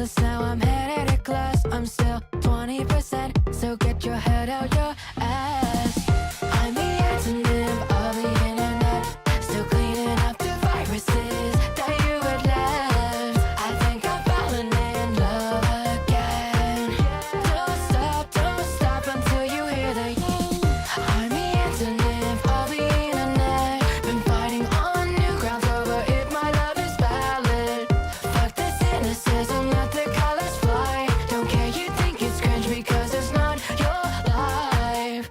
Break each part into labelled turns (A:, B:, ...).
A: useless now, I'm headed to class. I'm still 20%, so get your head out your ass. I'm the antonym of the internet, still cleaning up the viruses that you had left. I think I've fallen in love again. Don't stop until you hear the I'm the antonym of the internet, been fighting on new grounds over if my love is valid. Fuck this cynicism, let the colors fly. Don't care, you think it's cringe because it's not your life.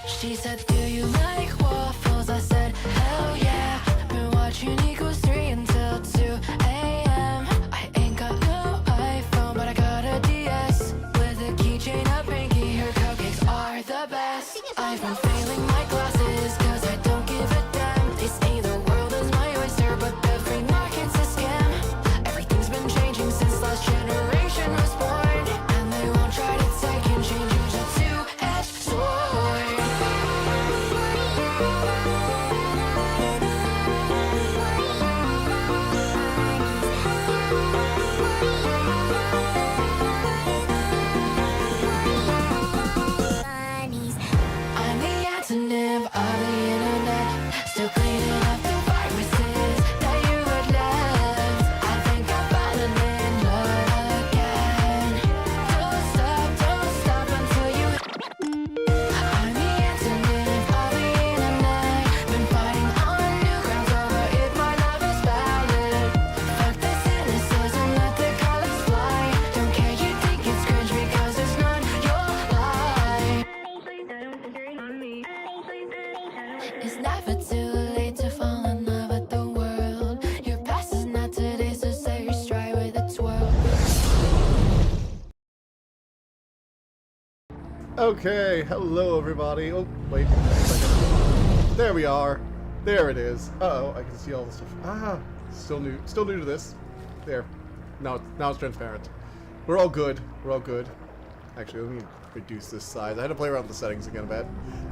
A: She said, do you like waffles? I said, hell yeah. Been watching Equals 3 until 2 a.m. I ain't got no iPhone, but I got a DS with a keychain, a pinky. Her cupcakes are the best. I've been failing my classes cause I don't give a damn. They say the world is my oyster, but the free market's a scam. Everything's been changing since last generation was born, and they won't try to take and change. Use a two-edged sword. I'm the antonym of the internet, still cleaning up the viruses that you had left. I think I've fallen in love again. Don't stop until you I'm the antonym of the internet, been fighting on new grounds over if my love is valid. Fuck the cynicism, let the colors fly. Don't care, you think it's cringe because it's not your life. It's never too late to fall in love with the world. Your past is not today, so set your stride with a twirl.
B: Okay, hello everybody. Oh, wait a second. There we are. There it is. Uh-oh, I can see all the stuff. Ah, still new to this. There. Now it's transparent. We're all good. We're all good. Actually, let me reduce this size. I had to play around with the settings again a bit.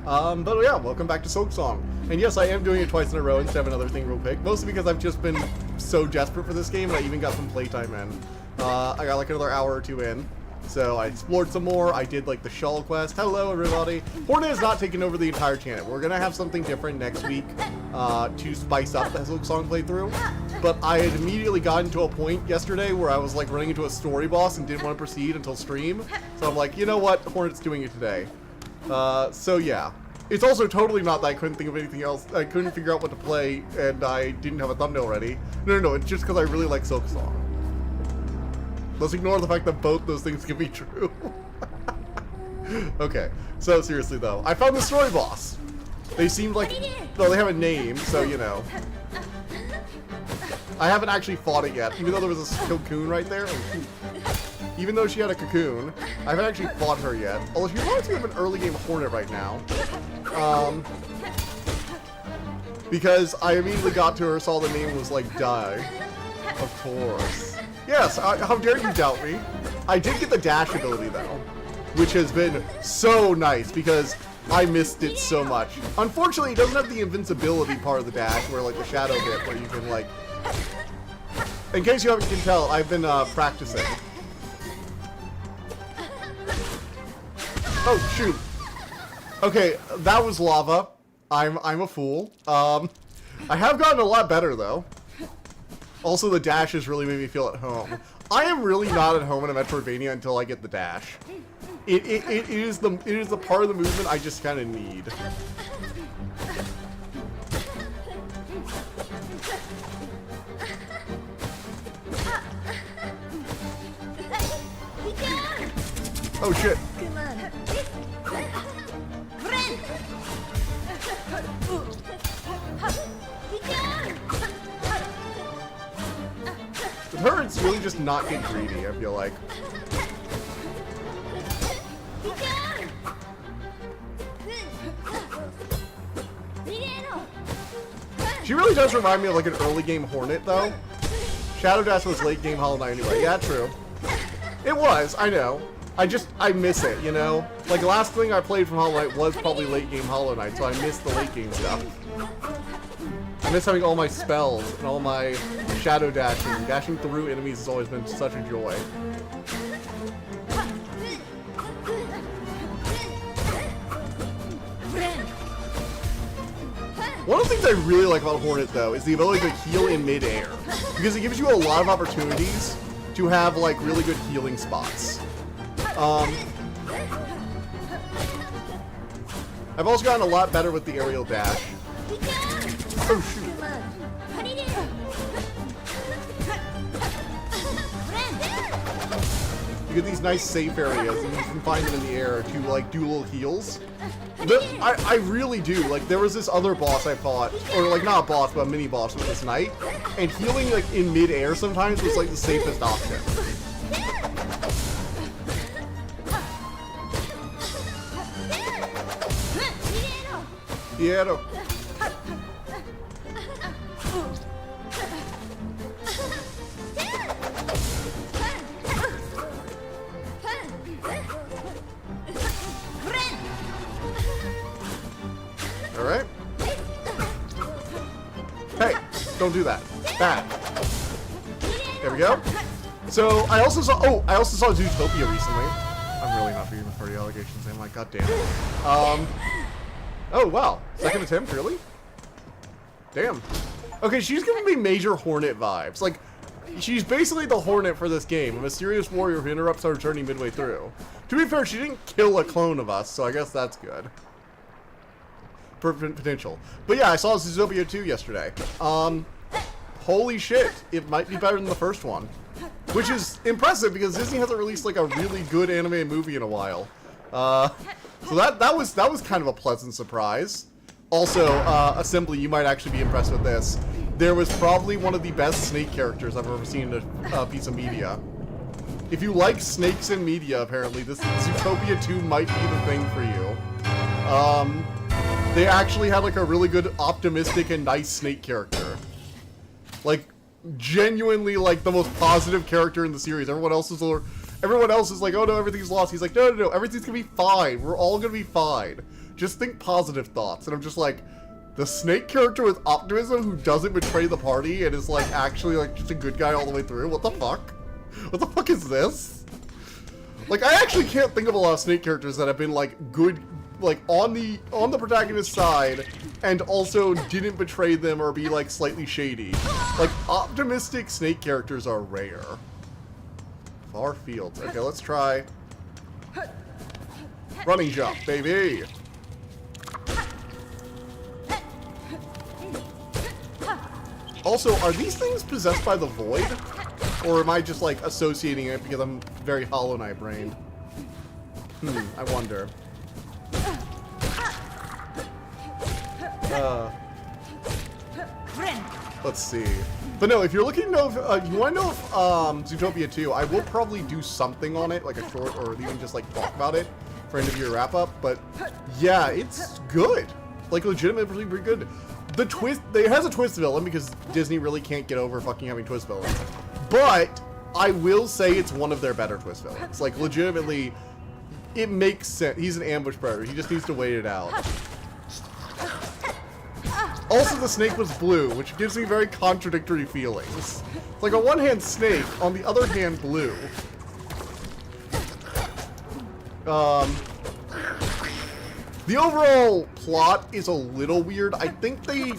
B: But yeah, welcome back to Silksong. And yes, I am doing it twice in a row instead of another thing real quick. Mostly because I've just been so desperate for this game, and I even got some playtime in. I got like another hour or two in. So I explored some more. I did like the shawl quest. Hello everybody. Hornet is not taking over the entire channel. We're gonna have something different next week to spice up the Silksong playthrough. But I had immediately gotten to a point yesterday where I was like running into a story boss and didn't want to proceed until stream. So I'm like, you know what? Hornet's doing it today. So yeah. It's also totally not that I couldn't think of anything else. I couldn't figure out what to play and I didn't have a thumbnail ready. No, it's just because I really like Silksong. Let's ignore the fact that both those things can be true. Okay, so seriously though, I found the story boss. They seemed like, well, they have a name, so you know. I haven't actually fought it yet, even though there was a cocoon right there. Even though she had a cocoon, I haven't actually fought her yet. Although she reminds me of an early game Hornet right now. Because I immediately got to her, saw the name, was like, die. Of course. Yes, how dare you doubt me? I did get the dash ability though, which has been so nice because I missed it so much. Unfortunately, it doesn't have the invincibility part of the dash where like the shadow bit where you can like... In case you can tell, I've been practicing. Oh, shoot. Okay, that was lava. I'm a fool. I have gotten a lot better though. Also, the dash has really made me feel at home. I am really not at home in a Metroidvania until I get the dash. It is the part of the movement I just kind of need. Oh shit. With her, it's really just not get greedy, I feel like. She really does remind me of like an early game Hornet, though. Shadow Dash was late game Hollow Knight anyway. Yeah, true. It was, I know. I miss it, you know? Like, the last thing I played from Hollow Knight was probably late game Hollow Knight, so I miss the late game stuff. I miss having all my spells and all my shadow dashing. Dashing through enemies has always been such a joy. One of the things I really like about Hornet, though, is the ability to heal in mid-air. Because it gives you a lot of opportunities to have, like, really good healing spots. I've also gotten a lot better with the aerial dash. Oh, shoot. You get these nice safe areas, and you can find them in the air to, like, do little heals. I really do. Like, there was this other boss I fought, or, like, not a boss, but a mini-boss with this knight, and healing, like, in mid-air sometimes was, like, the safest option. Piero. Alright. Hey, don't do that. Bad. There we go. So, I also saw Zootopia recently. I'm really not being for the allegations. I'm like, god damn it. Oh, wow. Second attempt, really? Damn. Okay, she's giving me major Hornet vibes. Like, she's basically the Hornet for this game, a mysterious warrior who interrupts our journey midway through. To be fair, she didn't kill a clone of us, so I guess that's good. Potential. But yeah, I saw Zootopia 2 yesterday. Holy shit, it might be better than the first one. Which is impressive, because Disney hasn't released, like, a really good anime movie in a while. So that was kind of a pleasant surprise. Also, Assembly, you might actually be impressed with this. There was probably one of the best snake characters I've ever seen in a piece of media. If you like snakes in media, apparently, this Zootopia 2 might be the thing for you. They actually had, like, a really good, optimistic, and nice snake character. Like, genuinely, like, the most positive character in the series. Everyone else is like, oh no, everything's lost. He's like, no, no, no, everything's gonna be fine. We're all gonna be fine. Just think positive thoughts. And I'm just like, the snake character with optimism who doesn't betray the party and is, like, actually, like, just a good guy all the way through? What the fuck? What the fuck is this? Like, I actually can't think of a lot of snake characters that have been, like, good, like, on the protagonist's side and also didn't betray them or be, like, slightly shady. Like, optimistic snake characters are rare. Far fields. Okay, let's try running jump, baby. Also, are these things possessed by the void? Or am I just, like, associating it because I'm very Hollow Knight brained? I wonder. Let's see. But no, if you're looking to know if, you want to know if, Zootopia 2, I will probably do something on it, like a short, or even just, like, talk about it for end of year wrap-up, but yeah, it's good. Like, legitimately pretty good. The twist, it has a twist villain, because Disney really can't get over fucking having twist villains. But, I will say it's one of their better twist villains. Like, legitimately, it makes sense. He's an ambush predator, he just needs to wait it out. Also, the snake was blue, which gives me very contradictory feelings. It's like, on one hand, snake, on the other hand, blue. The overall plot is a little weird. I think the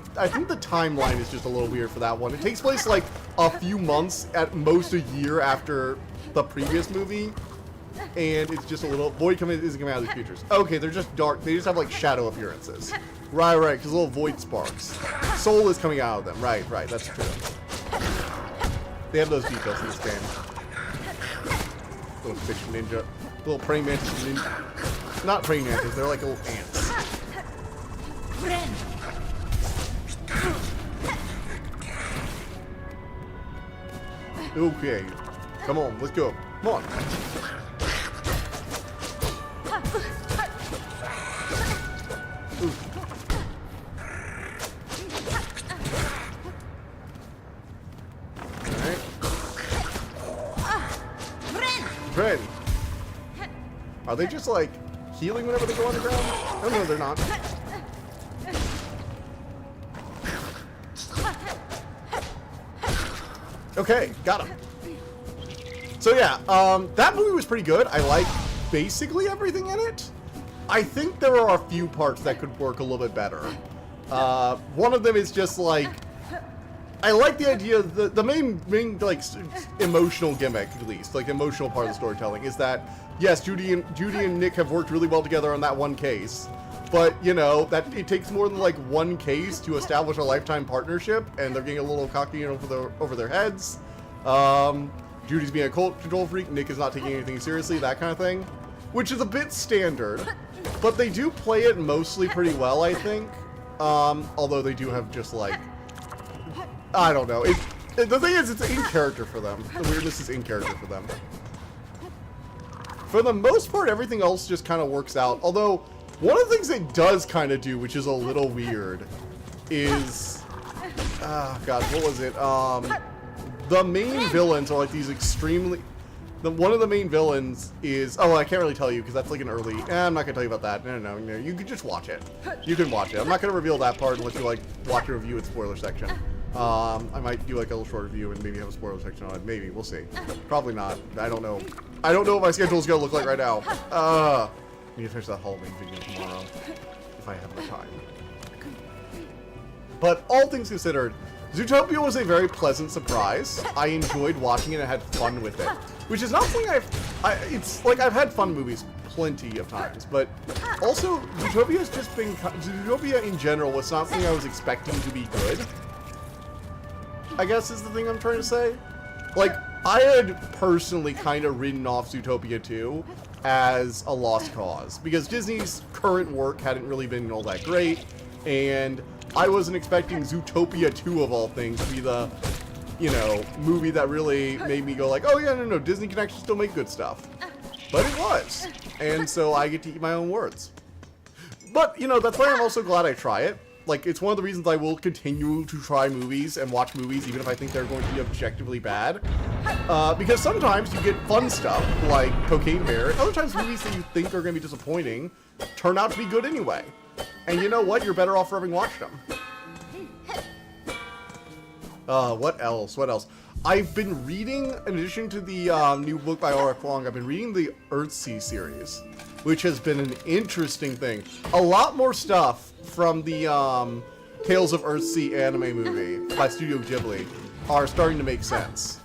B: timeline is just a little weird for that one. It takes place, like, a few months, at most a year after the previous movie. And it's just a little... Void isn't coming out of the futures. Okay, they're just dark. They just have, like, shadow appearances. Right, because little void sparks. Soul is coming out of them. Right, that's true. They have those details in this game. Little fish ninja. Little praying mantis ninja. Not praying mantis, they're like little ants. Okay. Come on, let's go. Come on. Ooh. Ren! Are they just, like, healing whenever they go underground? Oh, no, they're not. Okay, got him. So yeah, that movie was pretty good. I like basically everything in it. I think there are a few parts that could work a little bit better. One of them is just like, I like the idea, the main like emotional gimmick, at least, like the emotional part of the storytelling, is that yes, Judy and Nick have worked really well together on that one case, but you know that it takes more than like one case to establish a lifetime partnership, and they're getting a little cocky over their heads. Judy's being a cult control freak, Nick is not taking anything seriously, that kind of thing, which is a bit standard, but they do play it mostly pretty well, I think. Although they do have just like, I don't know. The thing is, it's in character for them. The weirdness is in character for them. For the most part, everything else just kind of works out. Although, one of the things it does kind of do, which is a little weird, is... God, what was it? The main villains are like these extremely... One of the main villains is... Oh, I can't really tell you, because that's like an early... I'm not going to tell you about that. No, you can just watch it. You can watch it. I'm not going to reveal that part unless you, like, watch a review with spoiler section. I might do, like, a little short review and maybe have a spoiler section on it. Maybe. We'll see. Probably not. I don't know. I don't know what my schedule's going to look like right now. I need to finish that Halloween video tomorrow. If I have the time. But all things considered, Zootopia was a very pleasant surprise. I enjoyed watching it and had fun with it. Which is not something it's like I've had fun movies plenty of times, but also Zootopia has just been, Zootopia in general was not something I was expecting to be good, I guess is the thing I'm trying to say. Like, I had personally kind of written off Zootopia 2 as a lost cause, because Disney's current work hadn't really been all that great, and I wasn't expecting Zootopia 2 of all things to be the, you know, movie that really made me go like, oh yeah, no, Disney can actually still make good stuff. But it was. And so I get to eat my own words. But, you know, that's why I'm also glad I try it. Like, it's one of the reasons I will continue to try movies and watch movies, even if I think they're going to be objectively bad. Because sometimes you get fun stuff, like Cocaine Bear, and other times movies that you think are going to be disappointing turn out to be good anyway. And you know what? You're better off for having watched them. What else? I've been reading, in addition to the new book by R.F. Long, I've been reading the Earthsea series, which has been an interesting thing. A lot more stuff from the Tales of Earthsea anime movie by Studio Ghibli are starting to make sense.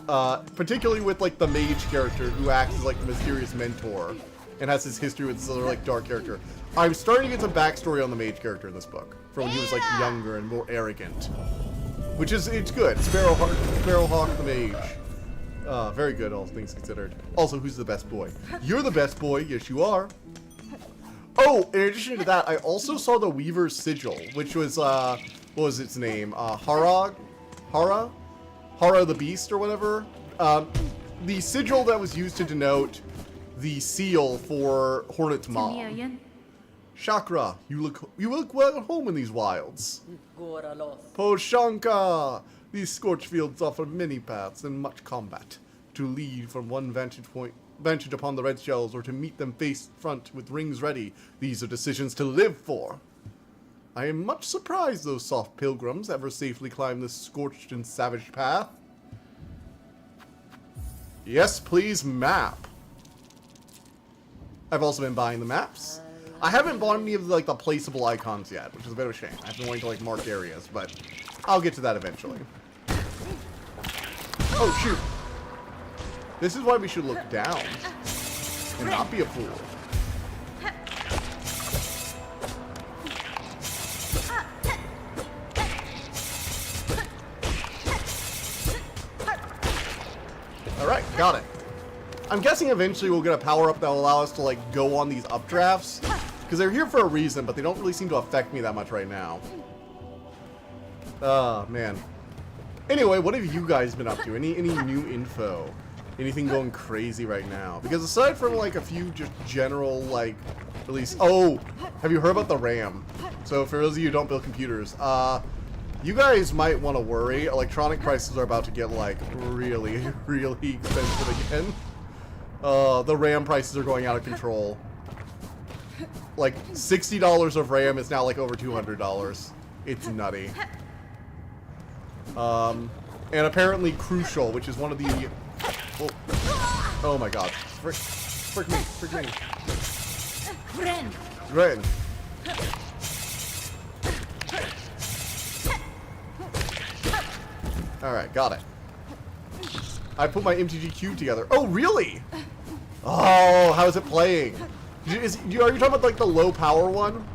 B: Particularly with like the mage character who acts as like the mysterious mentor and has his history with this other like dark character. I'm starting to get some backstory on the mage character in this book, from when he was like younger and more arrogant. Which is, it's good. Sparrowhawk the Mage. Very good, all things considered. Also, who's the best boy? You're the best boy. Yes, you are. Oh, in addition to that, I also saw the Weaver's Sigil, which was, what was its name? Hara the Beast or whatever. The sigil that was used to denote the seal for Hornet's mom. Chakra, you look well at home in these wilds. Poshanka! These scorched fields offer many paths and much combat. To lead from one vantage upon the red shells, or to meet them face front with rings ready, these are decisions to live for. I am much surprised those soft pilgrims ever safely climb this scorched and savage path. Yes, please, map. I've also been buying the maps. I haven't bought any of like the placeable icons yet, which is a bit of a shame. I've been waiting to like mark areas, but I'll get to that eventually. Oh shoot! This is why we should look down and not be a fool. All right, got it. I'm guessing eventually we'll get a power-up that will allow us to, like, go on these updrafts. Because they're here for a reason, but they don't really seem to affect me that much right now. Oh, man. Anyway, what have you guys been up to? Any new info? Anything going crazy right now? Because aside from, like, a few just general, like, release... Oh! Have you heard about the RAM? So, for those of you who don't build computers, you guys might want to worry. Electronic prices are about to get, like, really, really expensive again. The RAM prices are going out of control. Like, $60 of RAM is now, like, over $200. It's nutty. And apparently crucial, which is one of the... Oh my god. Frick me. Frick me. Ren. Alright, got it. I put my MTG cube together. Oh, really? Oh, how is it playing? Are you talking about like the low power one?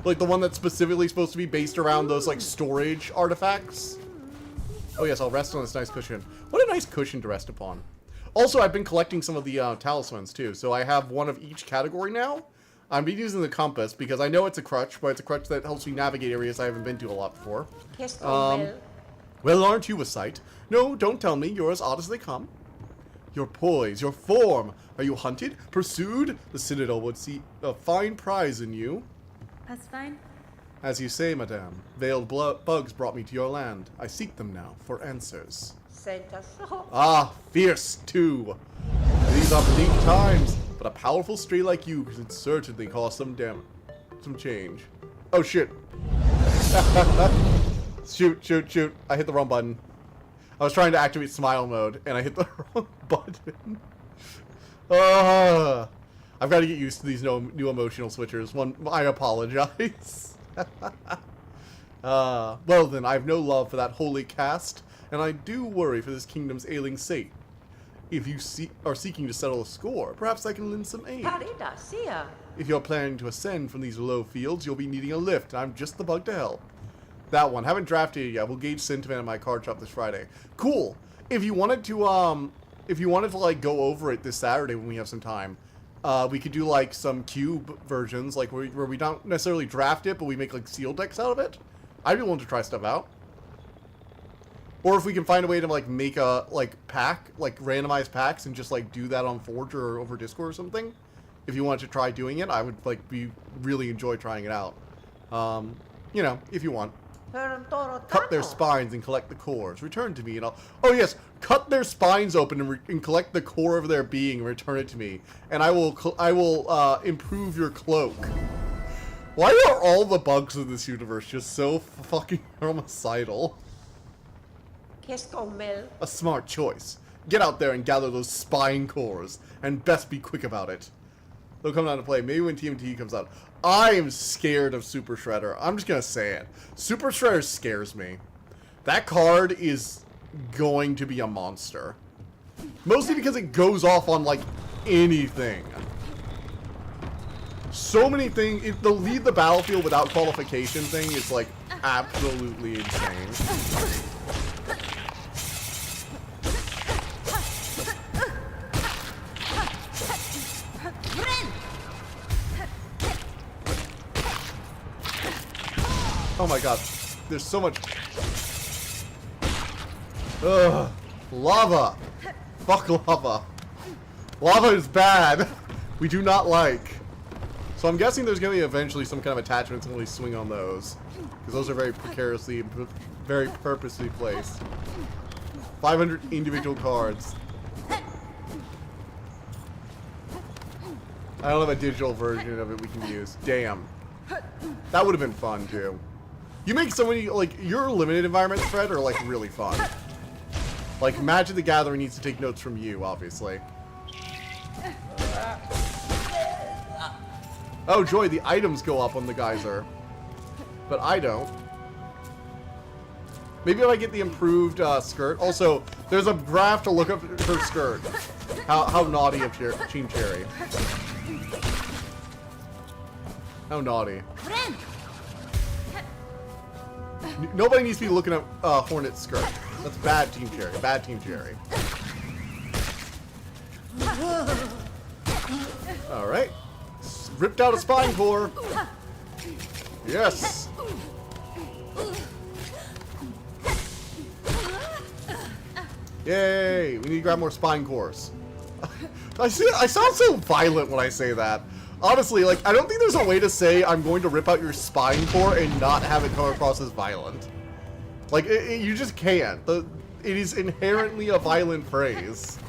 B: Like the one that's specifically supposed to be based around those like storage artifacts? Oh yes, I'll rest on this nice cushion. What a nice cushion to rest upon. Also, I've been collecting some of the talismans too, so I have one of each category now. I'm been using the compass because I know it's a crutch, but it's a crutch that helps me navigate areas I haven't been to a lot before. Well, aren't you a sight? No, don't tell me. You're as odd as they come. Your poise, your form. Are you hunted? Pursued? The Citadel would see a fine prize in you.
C: That's fine.
B: As you say, madame, veiled bugs brought me to your land. I seek them now for answers. Ah, fierce, too. These are bleak times, but a powerful stray like you could certainly cause some change. Oh, shit. Shoot. I hit the wrong button. I was trying to activate smile mode, and I hit the wrong button. I've got to get used to these new emotional switchers. I apologize. Well then, I have no love for that holy caste, and I do worry for this kingdom's ailing state. If you are seeking to settle a score, perhaps I can lend some aid. If you're planning to ascend from these low fields, you'll be needing a lift, and I'm just the bug to help. That one. Haven't drafted it yet. We'll gauge sentiment in my card shop this Friday. Cool. If you wanted to, like, go over it this Saturday when we have some time, we could do, like, some cube versions, like, where we don't necessarily draft it, but we make, like, sealed decks out of it. I'd be willing to try stuff out. Or if we can find a way to, like, make a, like, pack, like, randomized packs and just, like, do that on Forge or over Discord or something. If you wanted to try doing it, I would, like, really enjoy trying it out. You know, if you want. Cut their spines and collect the cores. Return to me and I'll... Oh yes, cut their spines open and collect the core of their being and return it to me. And I will improve your cloak. Why are all the bugs in this universe just so fucking homicidal? A smart choice. Get out there and gather those spine cores. And best be quick about it. They'll come down to play. Maybe when TMT comes out. I am scared of Super Shredder. I'm just going to say it. Super Shredder scares me. That card is going to be a monster. Mostly because it goes off on, like, anything. So many things. The lead the battlefield without qualification thing is, like, absolutely insane. Oh my god, there's so much... Ugh. Lava! Fuck lava. Lava is bad. We do not like. So I'm guessing there's going to be eventually some kind of attachments and we swing on those. Because those are very precariously, very purposely placed. 500 individual cards. I don't have a digital version of it we can use. Damn. That would have been fun, too. You make so many, like, your limited environments, Fred, are, like, really fun. Like, Magic the Gathering needs to take notes from you, obviously. Oh, joy, the items go up on the geyser. But I don't. Maybe if I get the improved skirt. Also, there's a graph to look up her skirt. How naughty of Team Cherry. How naughty. Nobody needs to be looking at Hornet's skirt. That's bad Team Cherry. Bad Team Cherry. Alright. Ripped out a spine core. Yes. Yay. We need to grab more spine cores. I sound so violent when I say that. Honestly, like, I don't think there's a way to say I'm going to rip out your spine core and not have it come across as violent. Like, you just can't. It is inherently a violent phrase.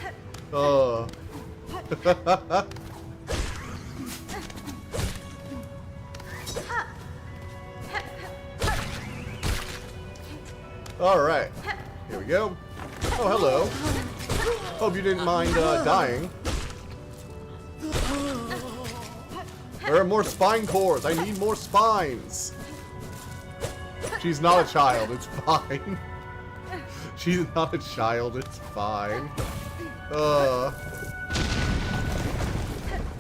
B: Alright. Here we go. Oh, hello. Hope you didn't mind dying. There are more spine cores. I need more spines. She's not a child. It's fine. She's not a child. It's fine.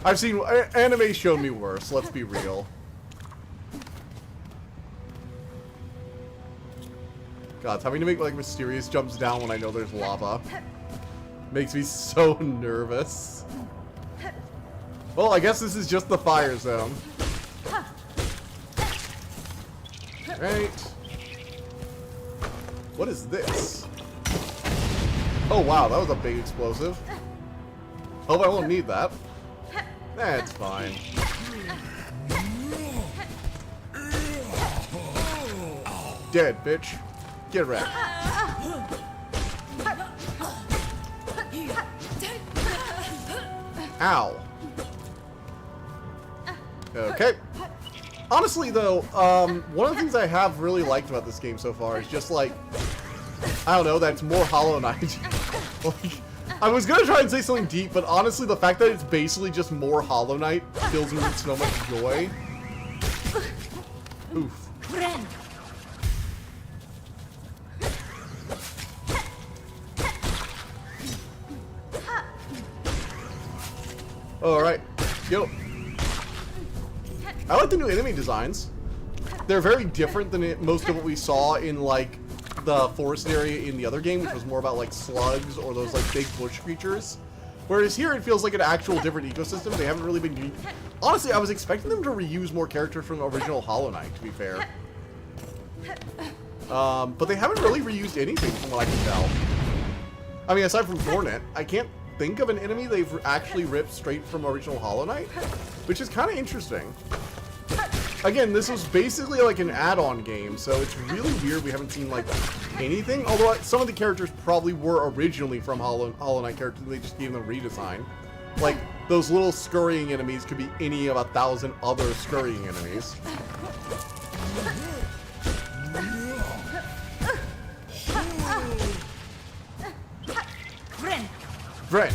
B: I've seen anime show me worse. Let's be real. God, having to make like mysterious jumps down when I know there's lava makes me so nervous. Well, I guess this is just the fire zone. Right. What is this? Oh wow, that was a big explosive. Hope I won't need that. That's fine. Dead, bitch. Get wrecked. Ow. Okay. Honestly, though, one of the things I have really liked about this game so far is just, like, I don't know, that it's more Hollow Knight. Like, I was gonna try and say something deep, but honestly, the fact that it's basically just more Hollow Knight fills me with so much joy. Oof. Alright. Yo. I like the new enemy designs. They're very different than most of what we saw in, like, the forest area in the other game, which was more about, like, slugs or those, like, big bush creatures. Whereas here, it feels like an actual different ecosystem. They haven't really been... Honestly, I was expecting them to reuse more characters from the original Hollow Knight, to be fair. But they haven't really reused anything from what I can tell. I mean, aside from Hornet, I can't think of an enemy they've actually ripped straight from original Hollow Knight, which is kind of interesting. Again, this was basically like an add-on game, so it's really weird we haven't seen, like, anything. Although some of the characters probably were originally from Hollow Knight characters, they just gave them a redesign. Like, those little scurrying enemies could be any of 1,000 other scurrying enemies. Vren.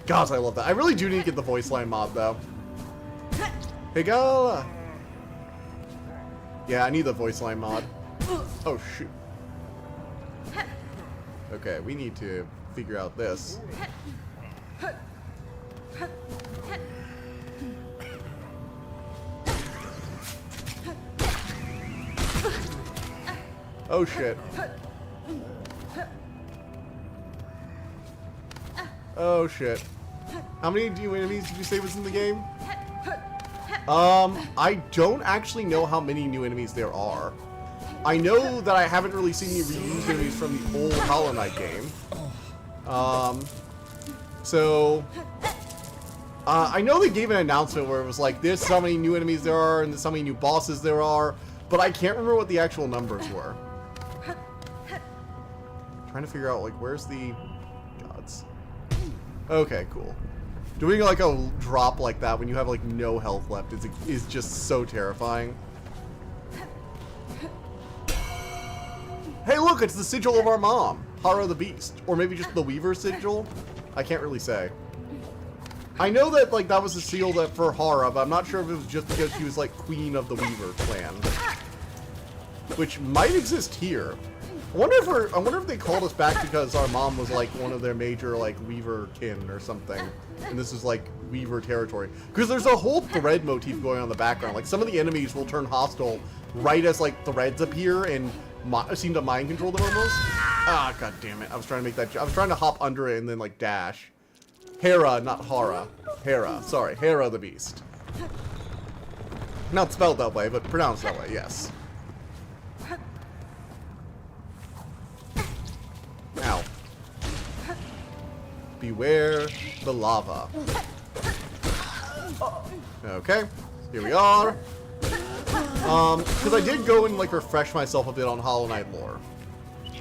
B: Gosh, I love that. I really do need to get the voice line mod, though. Hey, Gala! Yeah, I need the voice line mod. Oh, shoot. Okay, we need to figure out this. Oh, shit. Oh, shit. How many new enemies did you say was in the game? I don't actually know how many new enemies there are. I know that I haven't really seen any reused enemies from the old Hollow Knight game. I know they gave an announcement where it was like, this is how many new enemies there are, and this is how many new bosses there are, but I can't remember what the actual numbers were. Trying to figure out, like, where's the... Gods. Okay, cool. Doing like a drop like that when you have like no health left is just so terrifying. Hey, look, it's the sigil of our mom, Hara the Beast, or maybe just the Weaver sigil. I can't really say. I know that like that was the seal that for Hara, but I'm not sure if it was just because she was like queen of the Weaver clan, which might exist here. I wonder if they called us back because our mom was like one of their major like Weaver kin or something, and this is like Weaver territory. Because there's a whole thread motif going on in the background. Like some of the enemies will turn hostile right as like threads appear and seem to mind control them almost. Ah, god damn it! I was trying to make that. I was trying to hop under it and then like dash. Hera, not Hara. Hera, sorry, Hera the Beast. Not spelled that way, but pronounced that way. Yes. Ow. Beware the lava. Okay, here we are. Because I did go and like refresh myself a bit on Hollow Knight lore,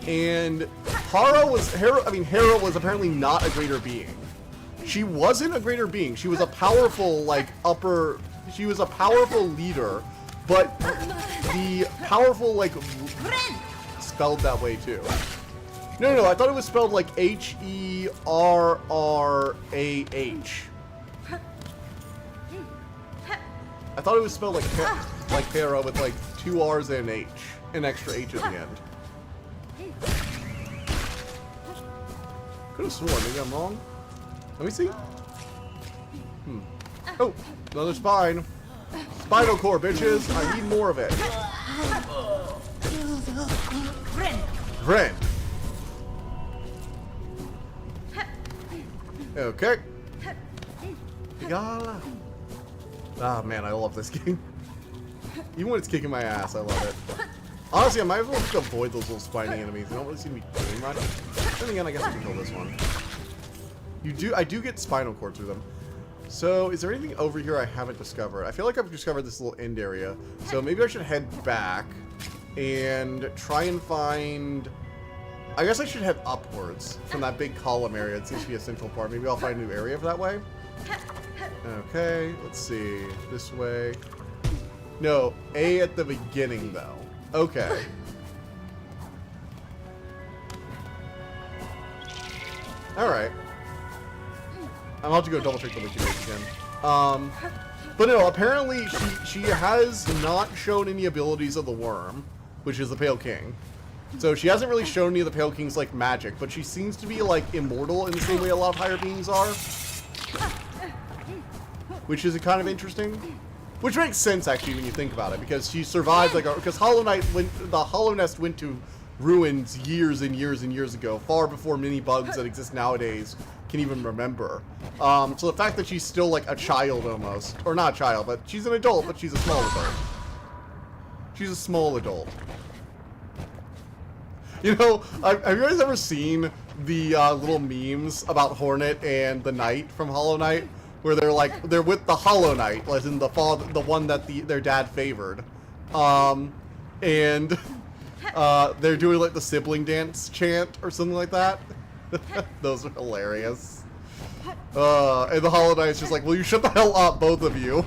B: and Hera was apparently not a greater being. She wasn't a greater being. She was a powerful She was a powerful leader, but the powerful like spelled that way too. No, I thought it was spelled like Herrrah. I thought it was spelled like Hera with like 2 R's and an H, an extra H at the end. Could have sworn, maybe I'm wrong. Let me see. Oh, another spine. Spinal core, bitches. I need more of it. Gren. Okay. Yala. Ah, man, I love this game. Even when it's kicking my ass, I love it. Honestly, I might as well just avoid those little spiny enemies. They don't really seem to be doing much. Then again, I guess I can kill this one. I do get spinal cord through them. So, is there anything over here I haven't discovered? I feel like I've discovered this little end area. So maybe I should head back and try and find... I guess I should head upwards from that big column area. It seems to be a central part. Maybe I'll find a new area for that way. Okay, let's see. This way. No, A at the beginning, though. Okay. Alright. I'll have to go double check the wiki page again. But no, apparently she has not shown any abilities of the worm, which is the Pale King. So she hasn't really shown any of the Pale King's like magic, but she seems to be like immortal in the same way a lot of higher beings are. Which is kind of interesting. Which makes sense actually when you think about it, because she survived like because the Hollow Nest went to ruins years and years and years ago, far before many bugs that exist nowadays can even remember. So the fact that she's still like a child almost, or not a child, but she's an adult, but she's a small adult. She's a small adult. You know, have you guys ever seen the little memes about Hornet and the Knight from Hollow Knight, where they're with the Hollow Knight, as in the one that their dad favored, and they're doing like the sibling dance chant or something like that. Those are hilarious. And the Hollow Knight's just like, "Will you shut the hell up, both of you?"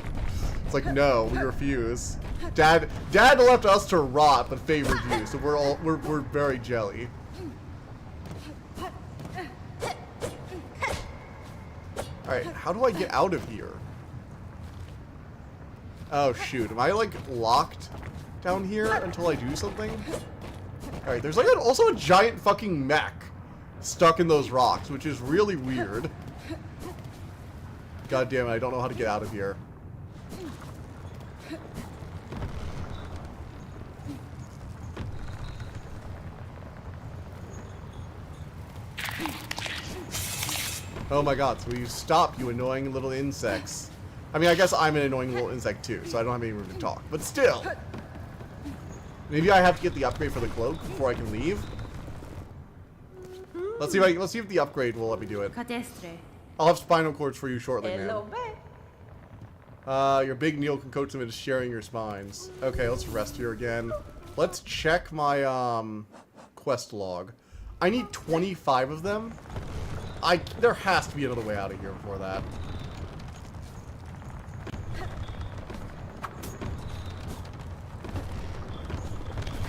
B: It's like, no, we refuse. Dad left us to rot, but favored you, so we're very jelly. Alright, how do I get out of here? Oh shoot, am I like locked down here until I do something? Alright, there's like also a giant fucking mech stuck in those rocks, which is really weird. God damn it, I don't know how to get out of here. Oh my god, so you stop, you annoying little insects. I mean, I guess I'm an annoying little insect too, so I don't have any room to talk. But still. Maybe I have to get the upgrade for the cloak before I can leave. Let's see if the upgrade will let me do it. I'll have spinal cords for you shortly, man. Your big Neil can coach them into sharing your spines. Okay, let's rest here again. Let's check my quest log. I need 25 of them. There has to be another way out of here before that.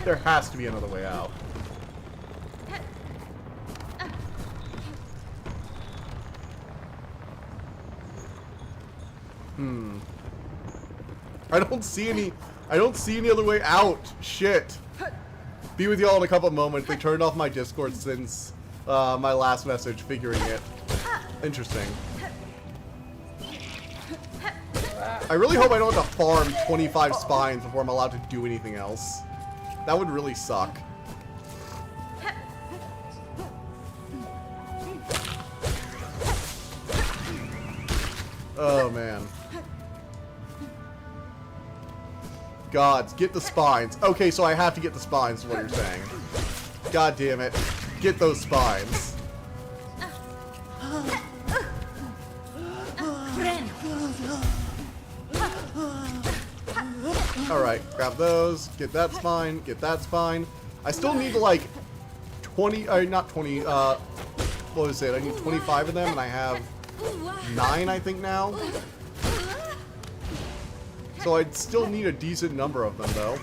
B: There has to be another way out. I don't see any other way out. Shit. Be with y'all in a couple of moments. They turned off my Discord since my last message, figuring it. Interesting. I really hope I don't have to farm 25 spines before I'm allowed to do anything else. That would really suck. Oh, man. Gods, get the spines. Okay, so I have to get the spines, is what you're saying. God damn it. Get those spines. Alright, grab those. Get that spine. Get that spine. I still need like 20, not 20, what was it? I need 25 of them, and I have 9, I think, now. So I'd still need a decent number of them, though.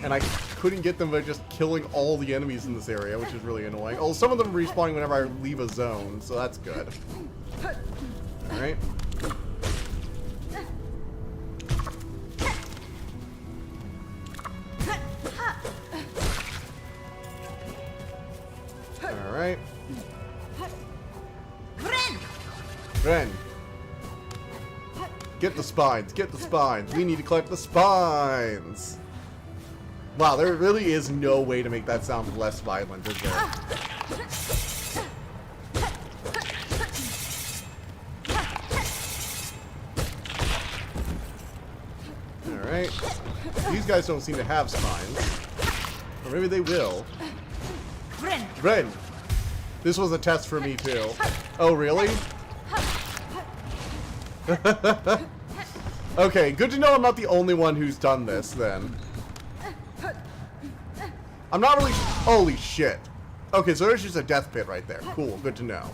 B: and I couldn't get them by just killing all the enemies in this area, which is really annoying. Oh, some of them respawning whenever I leave a zone, so that's good. Alright. Alright. Ren! Get the spines, get the spines. We need to collect the spines. Wow, there really is no way to make that sound less violent, is there? Alright. These guys don't seem to have spines. Or maybe they will. Ren! This was a test for me, too. Oh, really? Okay, good to know I'm not the only one who's done this, then. I'm not really... Holy shit. Okay, so there's just a death pit right there. Cool, good to know.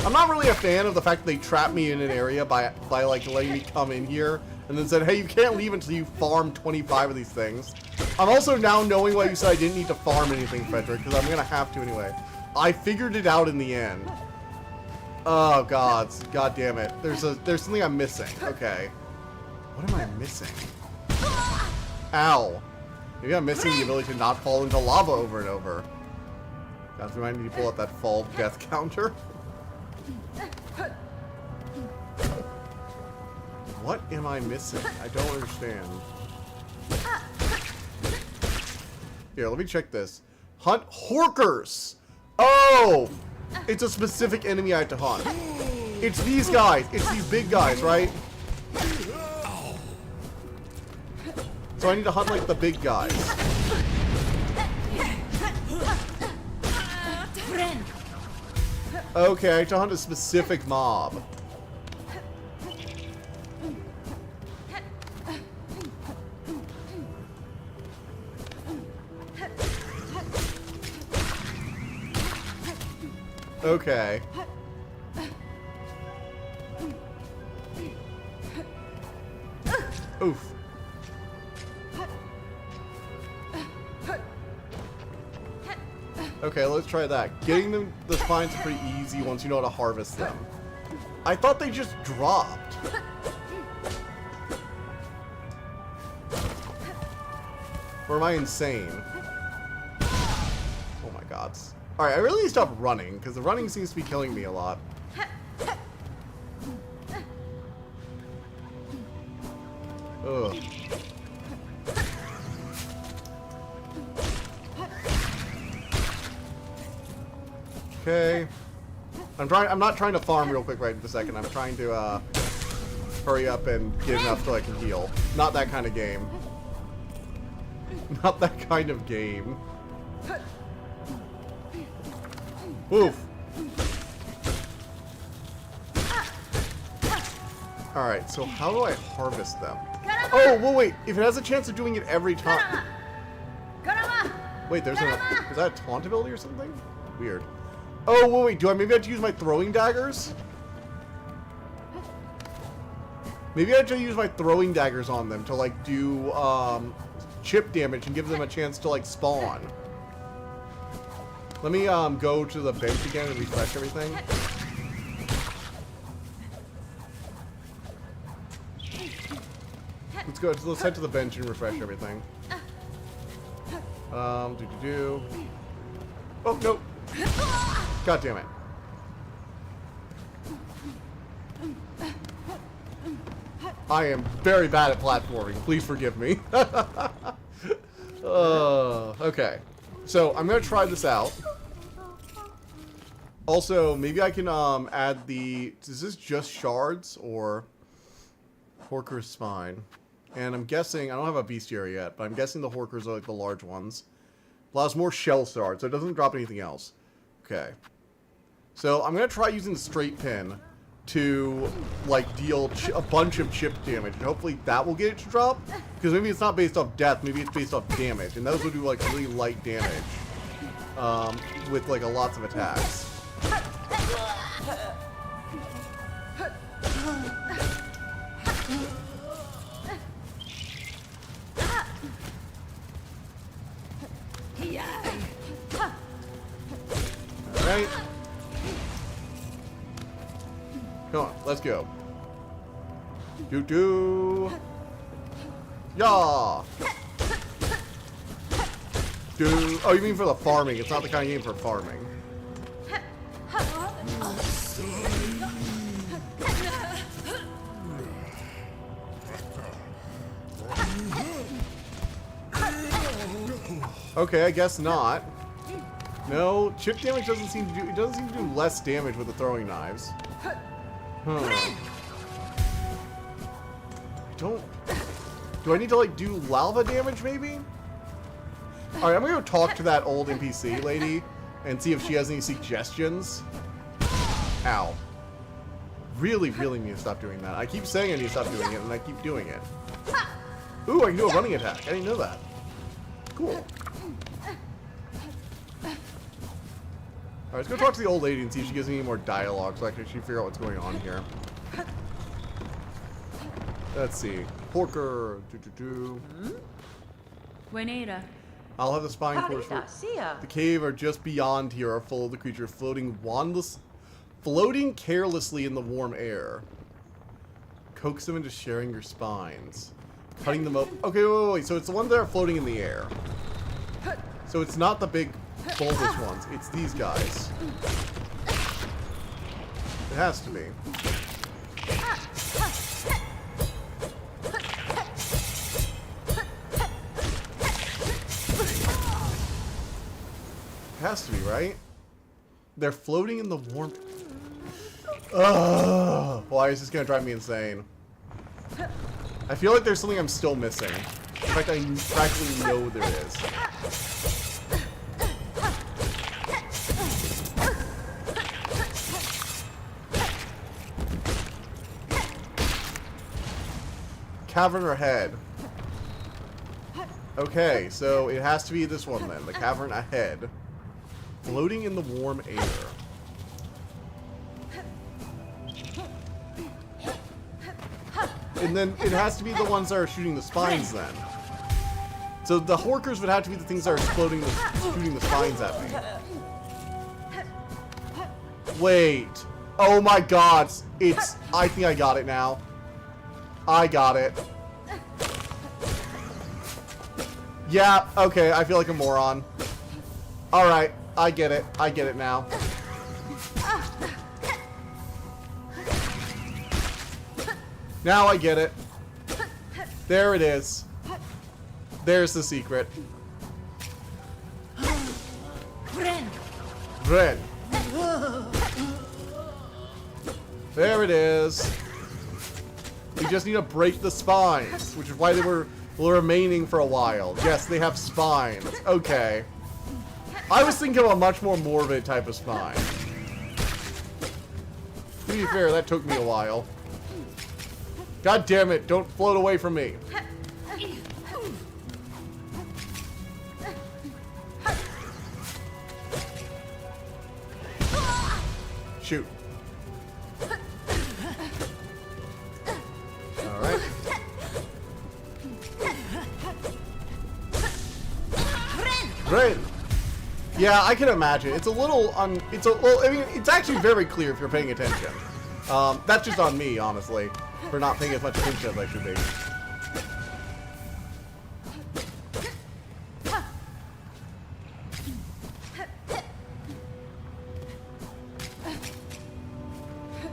B: I'm not really a fan of the fact that they trapped me in an area by like, letting me come in here and then said, hey, you can't leave until you farm 25 of these things. I'm also now knowing why you said I didn't need to farm anything, Frederick, because I'm going to have to anyway. I figured it out in the end. Oh, God damn it. There's something I'm missing. Okay. What am I missing? Ow. Maybe I'm missing the ability to not fall into lava over and over. Guys, we might need to pull out that fall death counter. What am I missing? I don't understand. Here, let me check this. Hunt Horkers! Oh! It's a specific enemy I have to hunt. It's these guys. It's these big guys, right? So I need to hunt, like, the big guys. Okay, I have to hunt a specific mob. Okay. Oof. Okay, let's try that. Getting them the spines is pretty easy once you know how to harvest them. I thought they just dropped. Or am I insane? Oh my god. Alright, I really need to stop running, because the running seems to be killing me a lot. Ugh. Okay. I'm not trying to farm real quick right this second. I'm trying to, hurry up and get enough so I can heal. Not that kind of game. Not that kind of game. Oof. Alright, so how do I harvest them? Oh, well, wait. If it has a chance of doing it every time... Wait, there's a... Is that a taunt ability or something? Weird. Oh, well, wait. Do I maybe have to use my throwing daggers? Maybe I have to use my throwing daggers on them to, like, do, chip damage and give them a chance to, like, spawn. Let me, go to the bench again and refresh everything. Let's go. Let's head to the bench and refresh everything. Oh, no. God damn it. I am very bad at platforming. Please forgive me. Okay. So, I'm going to try this out. Also, maybe I can add the... Is this just shards or... Horker's spine? And I'm guessing... I don't have a bestiary yet, but I'm guessing the Horkers are like the large ones. Allows more shell shards, so it doesn't drop anything else. Okay. So, I'm going to try using the straight pin to, like, deal a bunch of chip damage. And hopefully that will get it to drop. Because maybe it's not based off death, maybe it's based off damage. And those will do, like, really light damage. With, like, lots of attacks. Alright. Come on, let's go. Do. Yeah. Do. Oh, you mean for the farming? It's not the kind of game for farming. Okay, I guess not. No, chip damage doesn't seem to do. It doesn't seem to do less damage with the throwing knives. Huh. Do I need to like do lava damage maybe? Alright, I'm gonna go talk to that old NPC lady and see if she has any suggestions. Ow. Really need to stop doing that. I keep saying I need to stop doing it and I keep doing it. Ooh, I can do a running attack. I didn't know that. Cool. Alright, let's go talk to the old lady and see if she gives me any more dialogue so I can actually figure out what's going on here. Let's see. Porker.
C: Buenera.
B: I'll have the spine course for the cave are just beyond here are full of the creatures floating carelessly in the warm air. Coax them into sharing your spines. Cutting them up. Okay, wait. So it's the ones that are floating in the air. So it's not the big bulbous ones. It's these guys. It has to be. It has to be, right? They're floating in the warm... Ugh! Why is this gonna drive me insane? I feel like there's something I'm still missing. In fact, I practically know there is. Cavern ahead. Okay, so it has to be this one then. The cavern ahead. Floating in the warm air. And then it has to be the ones that are shooting the spines then. So the Horkers would have to be the things that are shooting the spines at me. Wait. Oh my god. I think I got it now. I got it. Yeah, okay, I feel like a moron. Alright, I get it. I get it now. Now I get it. There it is. There's the secret. Ren. There it is. We just need to break the spines, which is why they were remaining for a while. Yes, they have spines. Okay. I was thinking of a much more morbid type of spine. To be fair, that took me a while. God damn it, don't float away from me. Shoot. Alright. Ren! Yeah, I can imagine. It's a little I mean, it's actually very clear if you're paying attention. That's just on me, honestly, for not paying as much attention as I should be.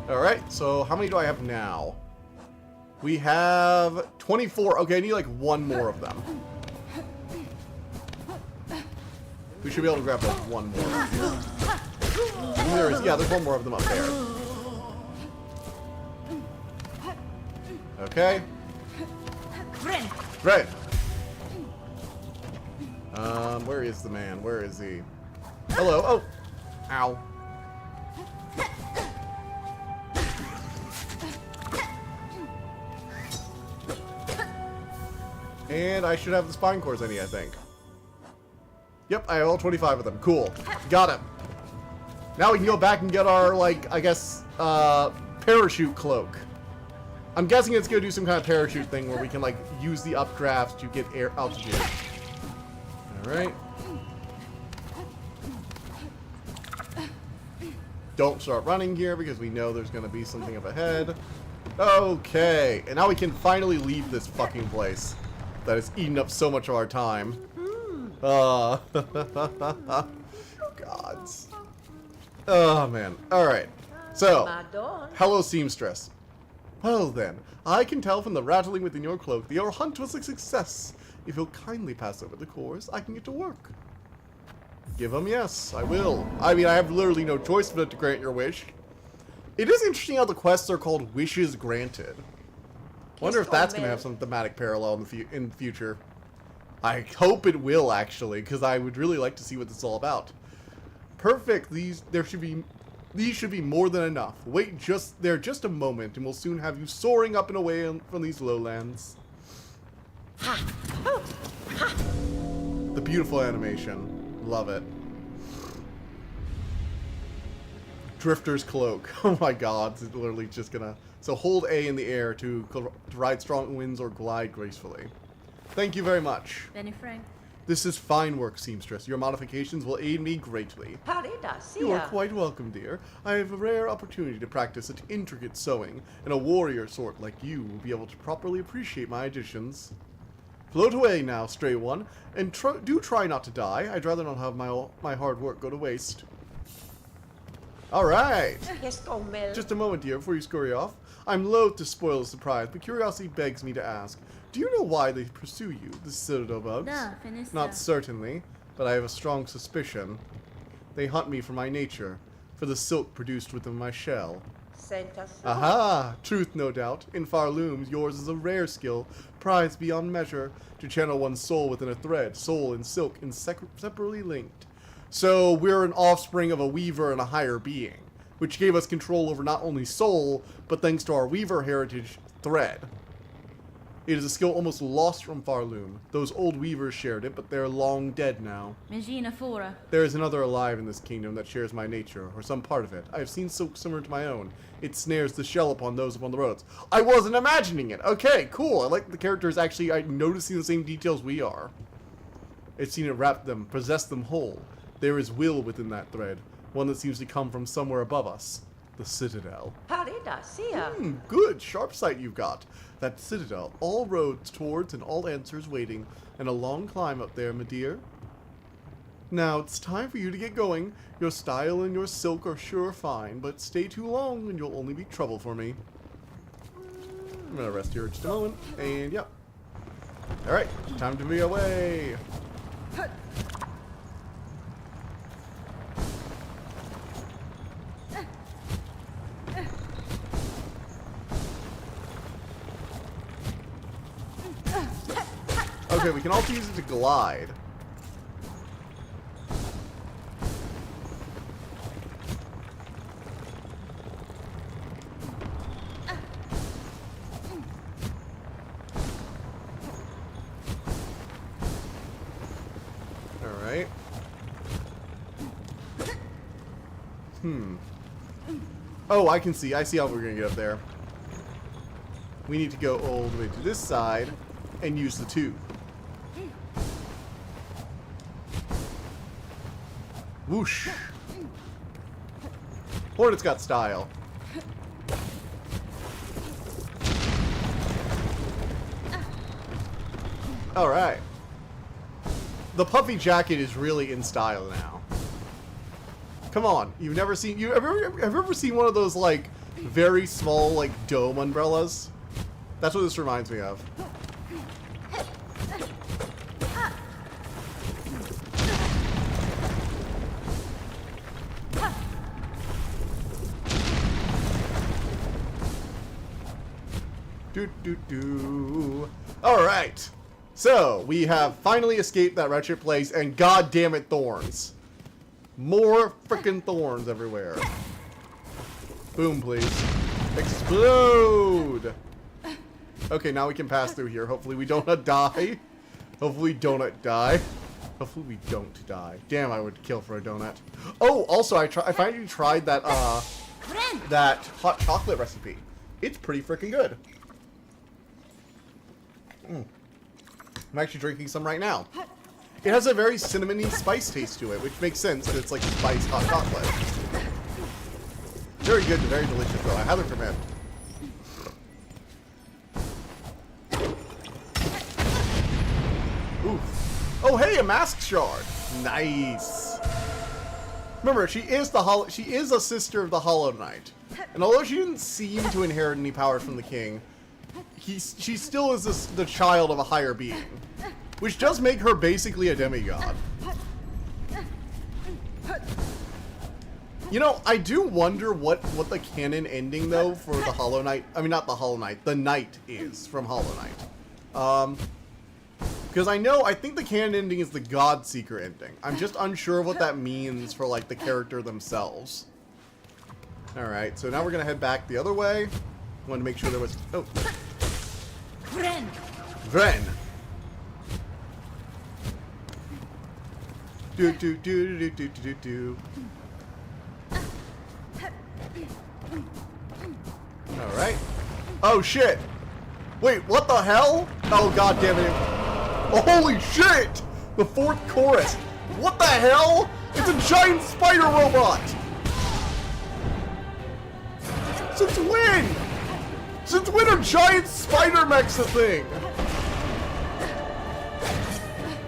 B: Alright, so how many do I have now? We have 24. Okay, I need like one more of them. We should be able to grab like one more. There is, yeah, there's one more of them up there. Okay. Red. Where is the man? Where is he? Hello. Oh. Ow. And I should have the spine cores I need, I think. Yep, I have all 25 of them. Cool. Got him. Now we can go back and get our, like, I guess, parachute cloak. I'm guessing it's going to do some kind of parachute thing where we can, like, use the updrafts to get air altitude. Alright. Don't start running here because we know there's going to be something up ahead. Okay, and now we can finally leave this fucking place that has eaten up so much of our time. Gods. Oh, man. Alright. So, hello, seamstress. Well then, I can tell from the rattling within your cloak that your hunt was a success. If you'll kindly pass over the cores, I can get to work. Give them yes, I will. I mean, I have literally no choice but to grant your wish. It is interesting how the quests are called wishes granted. Wonder if that's going to have some thematic parallel in the future. I hope it will, actually, because I would really like to see what this is all about. Perfect. These should be more than enough. Wait just a moment, and we'll soon have you soaring up and away from these lowlands. The beautiful animation. Love it. Drifter's Cloak. Oh my god, it's literally just gonna... So hold A in the air to ride strong winds or glide gracefully. Thank you very much.
C: Benny Frank.
B: This is fine work, seamstress. Your modifications will aid me greatly. You are quite welcome, dear. I have a rare opportunity to practice such intricate sewing, and a warrior sort like you will be able to properly appreciate my additions. Float away now, stray one, and do try not to die. I'd rather not have my hard work go to waste. Alright! Just a moment, dear, before you scurry off. I'm loath to spoil the surprise, but curiosity begs me to ask. Do you know why they pursue you, the Citadel bugs? Not certainly, but I have a strong suspicion. They hunt me for my nature, for the silk produced within my shell. Aha! Truth, no doubt. In far looms, yours is a rare skill, prized beyond measure, to channel one's soul within a thread, soul and silk inseparably linked. So, we're an offspring of a weaver and a higher being, which gave us control over not only soul, but thanks to our weaver heritage, thread. It is a skill almost lost from Farloom. Those old weavers shared it, but they're long dead now. There is another alive in this kingdom that shares my nature, or some part of it. I have seen silk similar to my own. It snares the shell upon those upon the roads. I wasn't imagining it! Okay, cool! I like the characters actually noticing the same details we are. It's seen it wrap them, possess them whole. There is will within that thread, one that seems to come from somewhere above us. The Citadel. Good, sharp sight you've got. That Citadel, all roads towards and all answers waiting, and a long climb up there, my dear. Now, it's time for you to get going. Your style and your silk are sure fine, but stay too long and you'll only be trouble for me. I'm gonna rest here just a moment, and yep. Alright, time to be away. Okay, we can also use it to glide. Alright. Oh, I can see. I see how we're gonna get up there. We need to go all the way to this side and use the tube. Whoosh. Hornet's got style. Alright. The puffy jacket is really in style now. Come on, you've never seen... Have you ever seen one of those, like, very small, like, dome umbrellas? That's what this reminds me of. Alright. So, we have finally escaped that wretched place, and god damn it, thorns. More frickin' thorns everywhere. Boom, please. Explode! Okay, now we can pass through here. Hopefully we don't die. Hopefully we don't die. Hopefully we don't die. Damn, I would kill for a donut. Oh, also, I finally tried that, that hot chocolate recipe. It's pretty frickin' good. I'm actually drinking some right now. It has a very cinnamony spice taste to it, which makes sense because it's like spiced hot chocolate. Very good and very delicious, though. I highly recommend. Oof. Oh, hey, a mask shard. Nice. Remember, she is a sister of the Hollow Knight, and although she didn't seem to inherit any powers from the king, she still is the child of a higher being, which does make her basically a demigod. You know, I do wonder what the canon ending though for the Hollow Knight. I mean, not the Hollow Knight. The Knight is from Hollow Knight. Because I think the canon ending is the God Seeker ending. I'm just unsure of what that means for, like, the character themselves. Alright, so now we're going to head back the other way. Wanted to make sure there was... Oh.
A: Vren.
B: Vren. Do do do do do do do. Alright. Oh, shit. Wait, what the hell? Oh, god damn it. Oh, holy shit! The fourth chorus. What the hell? It's a giant spider robot! Since when? Since when are giant spider mechs a thing?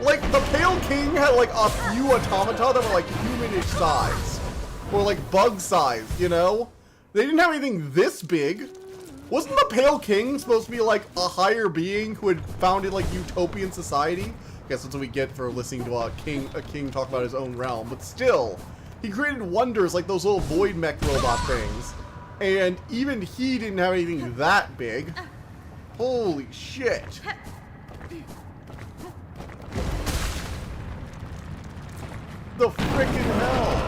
B: Like, the Pale King had, like, a few automata that were, like, humanish size. Or, like, bug size, you know? They didn't have anything this big. Wasn't the Pale King supposed to be, like, a higher being who had founded, like, utopian society? I guess that's what we get for listening to a king talk about his own realm. But still, he created wonders like those little void mech robot things. And even he didn't have anything that big. Holy shit. The frickin' hell.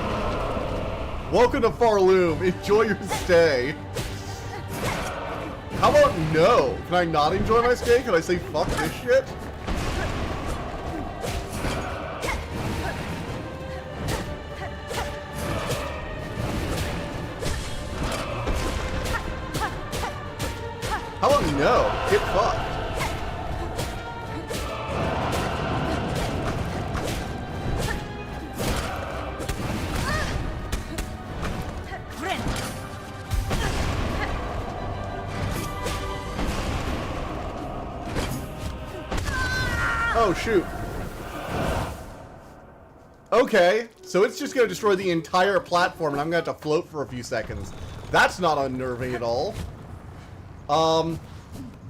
B: Welcome to Farloom. Enjoy your stay. How about no? Can I not enjoy my stay? Can I say fuck this shit? How about no? Get fucked. Oh, shoot. Okay, so it's just going to destroy the entire platform and I'm going to have to float for a few seconds. That's not unnerving at all. I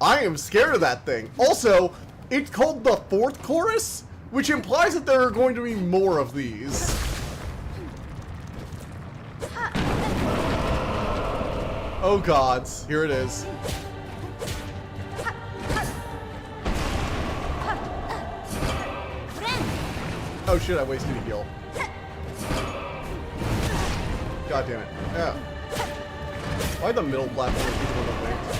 B: am scared of that thing. Also, it's called the fourth chorus, which implies that there are going to be more of these. Oh gods, here it is. Oh shit, I wasted a heal. God damn it. Yeah. Why the middle platform is the one that wins?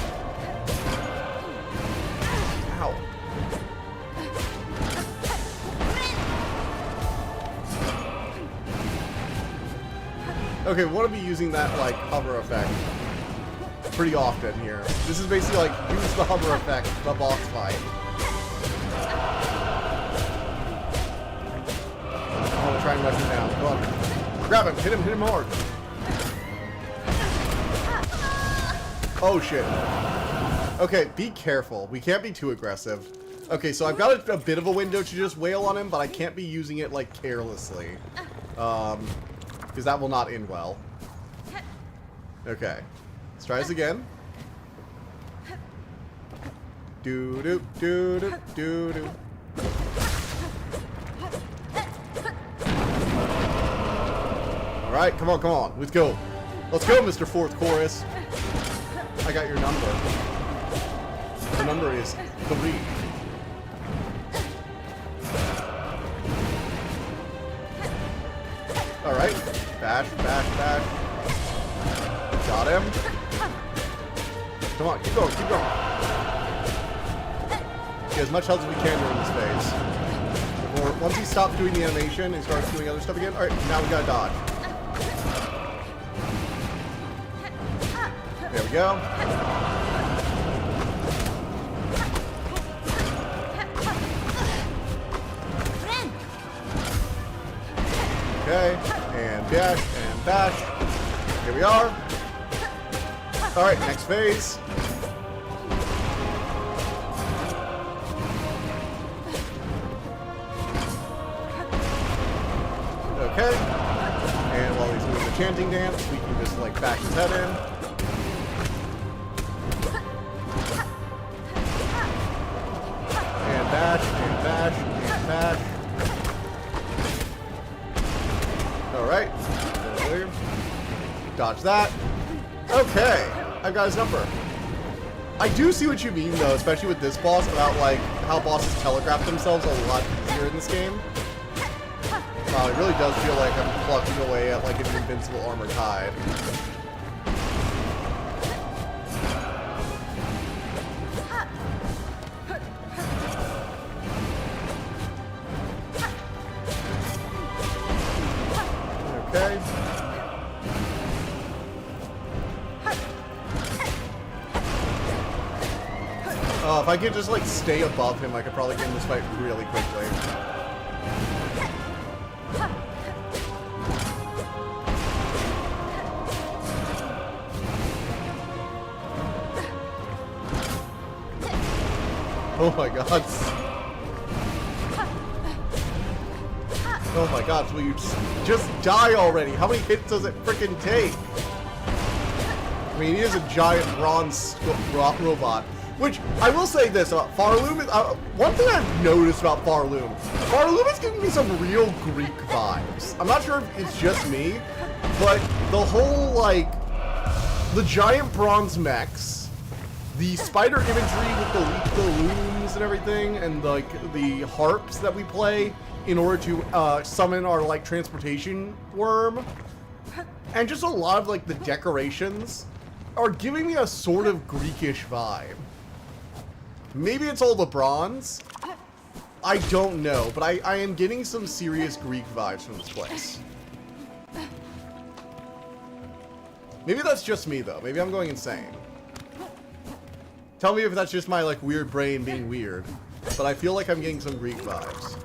B: Ow. Okay, we want to be using that, like, hover effect pretty often here. This is basically like, use the hover effect, the boss fight. I want to try and rush him down. Go on. Grab him, hit him hard. Oh shit. Okay, be careful. We can't be too aggressive. Okay, so I've got a bit of a window to just wail on him, but I can't be using it, like, carelessly. Because that will not end well. Okay. Let's try this again. Do-do, do-do, do-do. Alright, come on, come on. Let's go. Let's go, Mr. Fourth Chorus. I got your number. The number is 3. Alright. Bash, bash, bash. Got him. Come on, keep going, keep going. Get as much health as we can during this phase. Or once he stops doing the animation and starts doing other stuff again, alright, now we gotta dodge. There we go. Okay, and dash, and bash. Here we are. Alright, next phase. Okay. And while he's doing the chanting dance, we can just like back his head in. And bash, and bash, and bash. Alright. Dodge that. Okay. I've got his number. I do see what you mean though, especially with this boss, about like how bosses telegraph themselves a lot easier in this game. It really does feel like I'm plucking away at like an invincible armored hide. Okay. If I could just like stay above him, I could probably get in this fight really quickly. Oh my god. Oh my god, will you just die already? How many hits does it frickin' take? I mean, he is a giant bronze robot. Which, I will say this about Farloom, is, one thing I've noticed about Farloom is giving me some real Greek vibes. I'm not sure if it's just me, but the whole, like, the giant bronze mechs, the spider imagery with the looms and everything, and like the harps that we play in order to summon our like transportation worm, and just a lot of like the decorations are giving me a sort of Greekish vibe. Maybe it's all the bronze. I don't know, but I am getting some serious Greek vibes from this place. Maybe that's just me though. Maybe I'm going insane. Tell me if that's just my, like, weird brain being weird. But I feel like I'm getting some Greek vibes.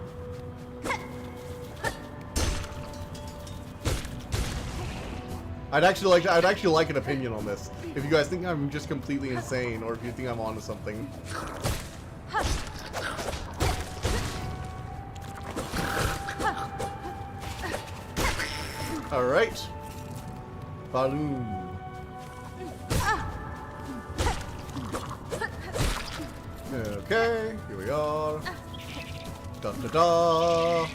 B: I'd actually like an opinion on this. If you guys think I'm just completely insane, or if you think I'm onto something. Alright. Balloon. Okay, here we are. Da da da.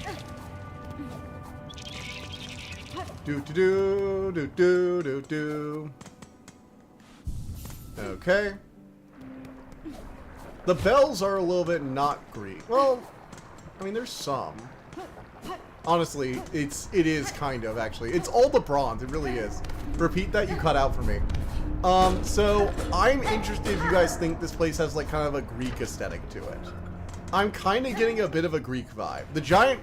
B: Do do do do do do do. Okay. The bells are a little bit not Greek. Well, I mean, there's some. Honestly, it is kind of actually. It's all the bronze. It really is. Repeat that. You cut out for me. So I'm interested if you guys think this place has like kind of a Greek aesthetic to it. I'm kind of getting a bit of a Greek vibe. The giant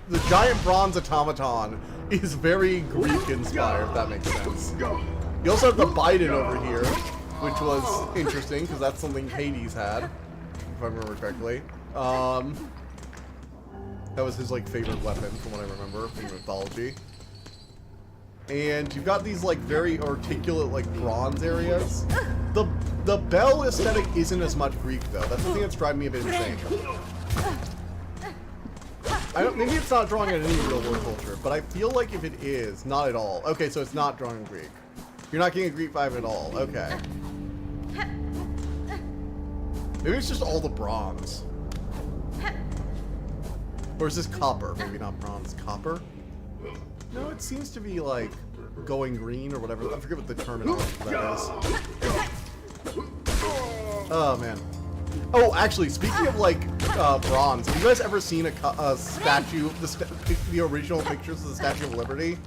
B: bronze automaton is very Greek inspired, if that makes sense. You also have the Biden over here, which was interesting because that's something Hades had, if I remember correctly. That was his like favorite weapon, from what I remember from mythology. And you've got these like very articulate like bronze areas. The bell aesthetic isn't as much Greek though. That's the thing that's driving me a bit insane. Maybe it's not drawing on any real world culture, but I feel like if it is, not at all. Okay, so it's not drawing Greek. You're not getting a Greek vibe at all. Okay. Maybe it's just all the bronze. Or is this copper? Maybe not bronze. Copper? No, it seems to be like going green or whatever. I forget what the terminology for that is. Oh man. Oh, actually, speaking of like bronze, have you guys ever seen a statue, the original pictures of the Statue of Liberty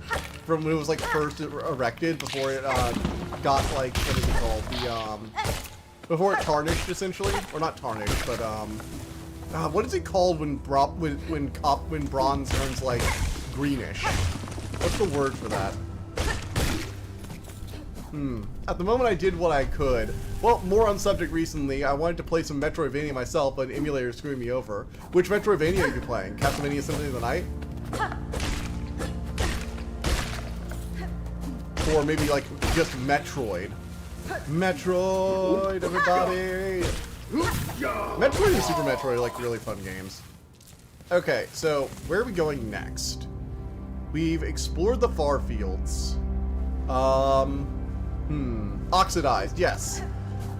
B: from when it was like first erected before it got like, what is it called? Before it tarnished essentially, or not tarnished, but what is it called when bronze turns like greenish? What's the word for that? At the moment I did what I could. Well, more on subject recently, I wanted to play some Metroidvania myself, but an emulator screwed me over. Which Metroidvania are you playing? Castlevania Symphony of the Night? Or maybe like just Metroid. Metroid, everybody! Metroid and Super Metroid are like really fun games. Okay, so where are we going next? We've explored the far fields. Oxidized, yes.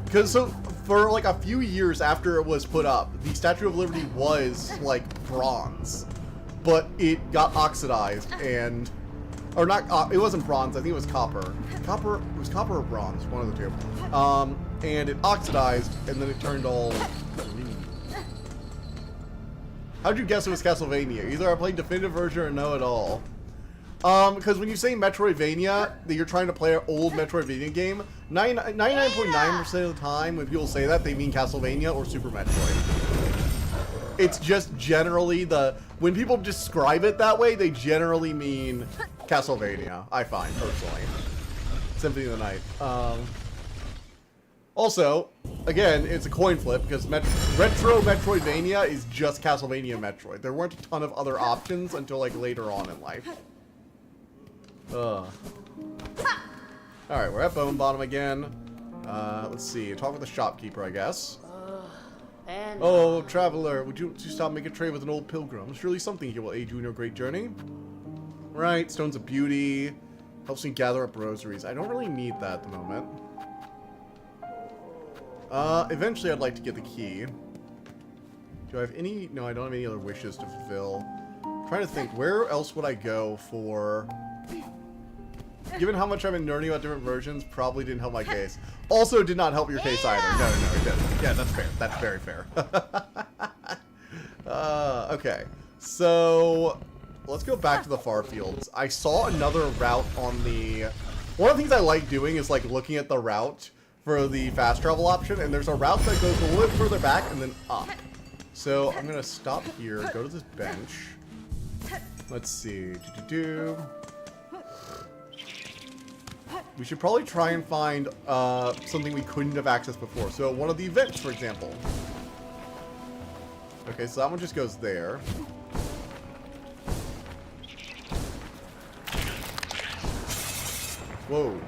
B: Because so for like a few years after it was put up, the Statue of Liberty was like bronze, but it got oxidized and, or not, it wasn't bronze. I think it was copper. Copper, it was copper or bronze, one of the two. And it oxidized and then it turned all green. How'd you guess it was Castlevania? Either I played definitive version or no at all. Because when you say Metroidvania, that you're trying to play an old Metroidvania game, 99.9% of the time when people say that, they mean Castlevania or Super Metroid. It's just generally when people describe it that way, they generally mean Castlevania, I find, personally. Symphony of the Night. Also, again, it's a coin flip, because Retro Metroidvania is just Castlevania Metroid. There weren't a ton of other options until, like, later on in life. Alright, we're at Bone Bottom again. Let's see. Talk with the shopkeeper, I guess. Oh, traveler, would you stop making trade with an old pilgrim? Surely something here will aid you in your great journey. Right, Stones of Beauty. Helps me gather up rosaries. I don't really need that at the moment. Eventually I'd like to get the key. Do I have any? No, I don't have any other wishes to fulfill. I'm trying to think, where else would I go for... Given how much I've been learning about different versions, probably didn't help my case. Also did not help your case either. No, it didn't. Yeah, that's fair. That's very fair. Okay. So, let's go back to the far fields. I saw another route on the... One of the things I like doing is like looking at the route for the fast travel option, and there's a route that goes a little bit further back and then up. So, I'm going to stop here, go to this bench. Let's see. We should probably try and find something we couldn't have accessed before. So one of the events, for example. Okay, so that one just goes there. Whoa.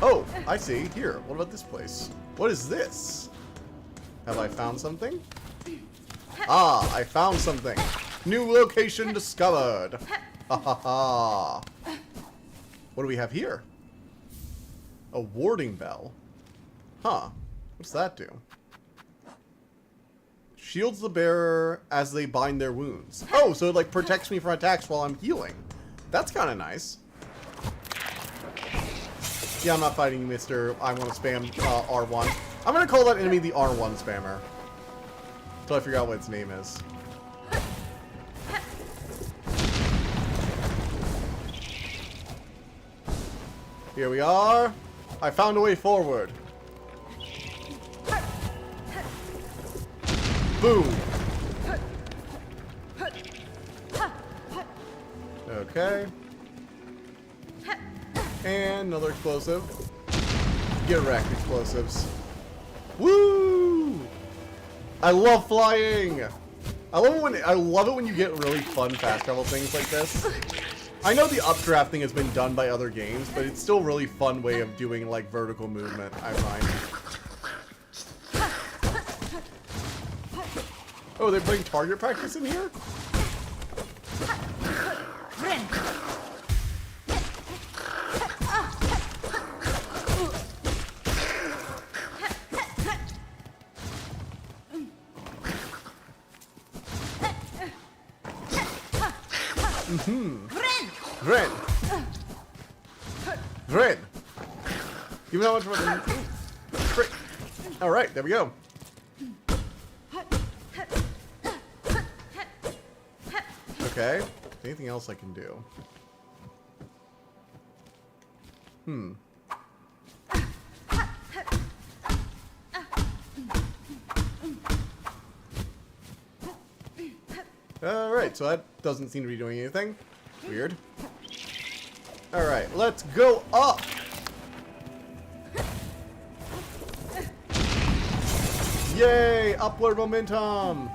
B: Oh, I see. Here, what about this place? What is this? Have I found something? Ah, I found something. New location discovered. Ha ha ha. What do we have here? A warding bell. Huh. What's that do? Shields the bearer as they bind their wounds. Oh, so it like protects me from attacks while I'm healing. That's kind of nice. Yeah, I'm not fighting you, Mr. I want to spam R1. I'm going to call that enemy the R1 spammer. Until I figure out what its name is. Here we are. I found a way forward. Boom. Okay. And another explosive. Get wrecked, explosives. Woo! I love flying. I love it when you get really fun fast travel things like this. I know the updraft thing has been done by other games, but it's still a really fun way of doing like vertical movement, I find. Oh, they're playing target practice in here? Ren! Ren! Give me that much more than... Frick! Alright, there we go. Okay. Anything else I can do? Alright, so that doesn't seem to be doing anything. Weird. Alright, let's go up! Yay! Upward momentum!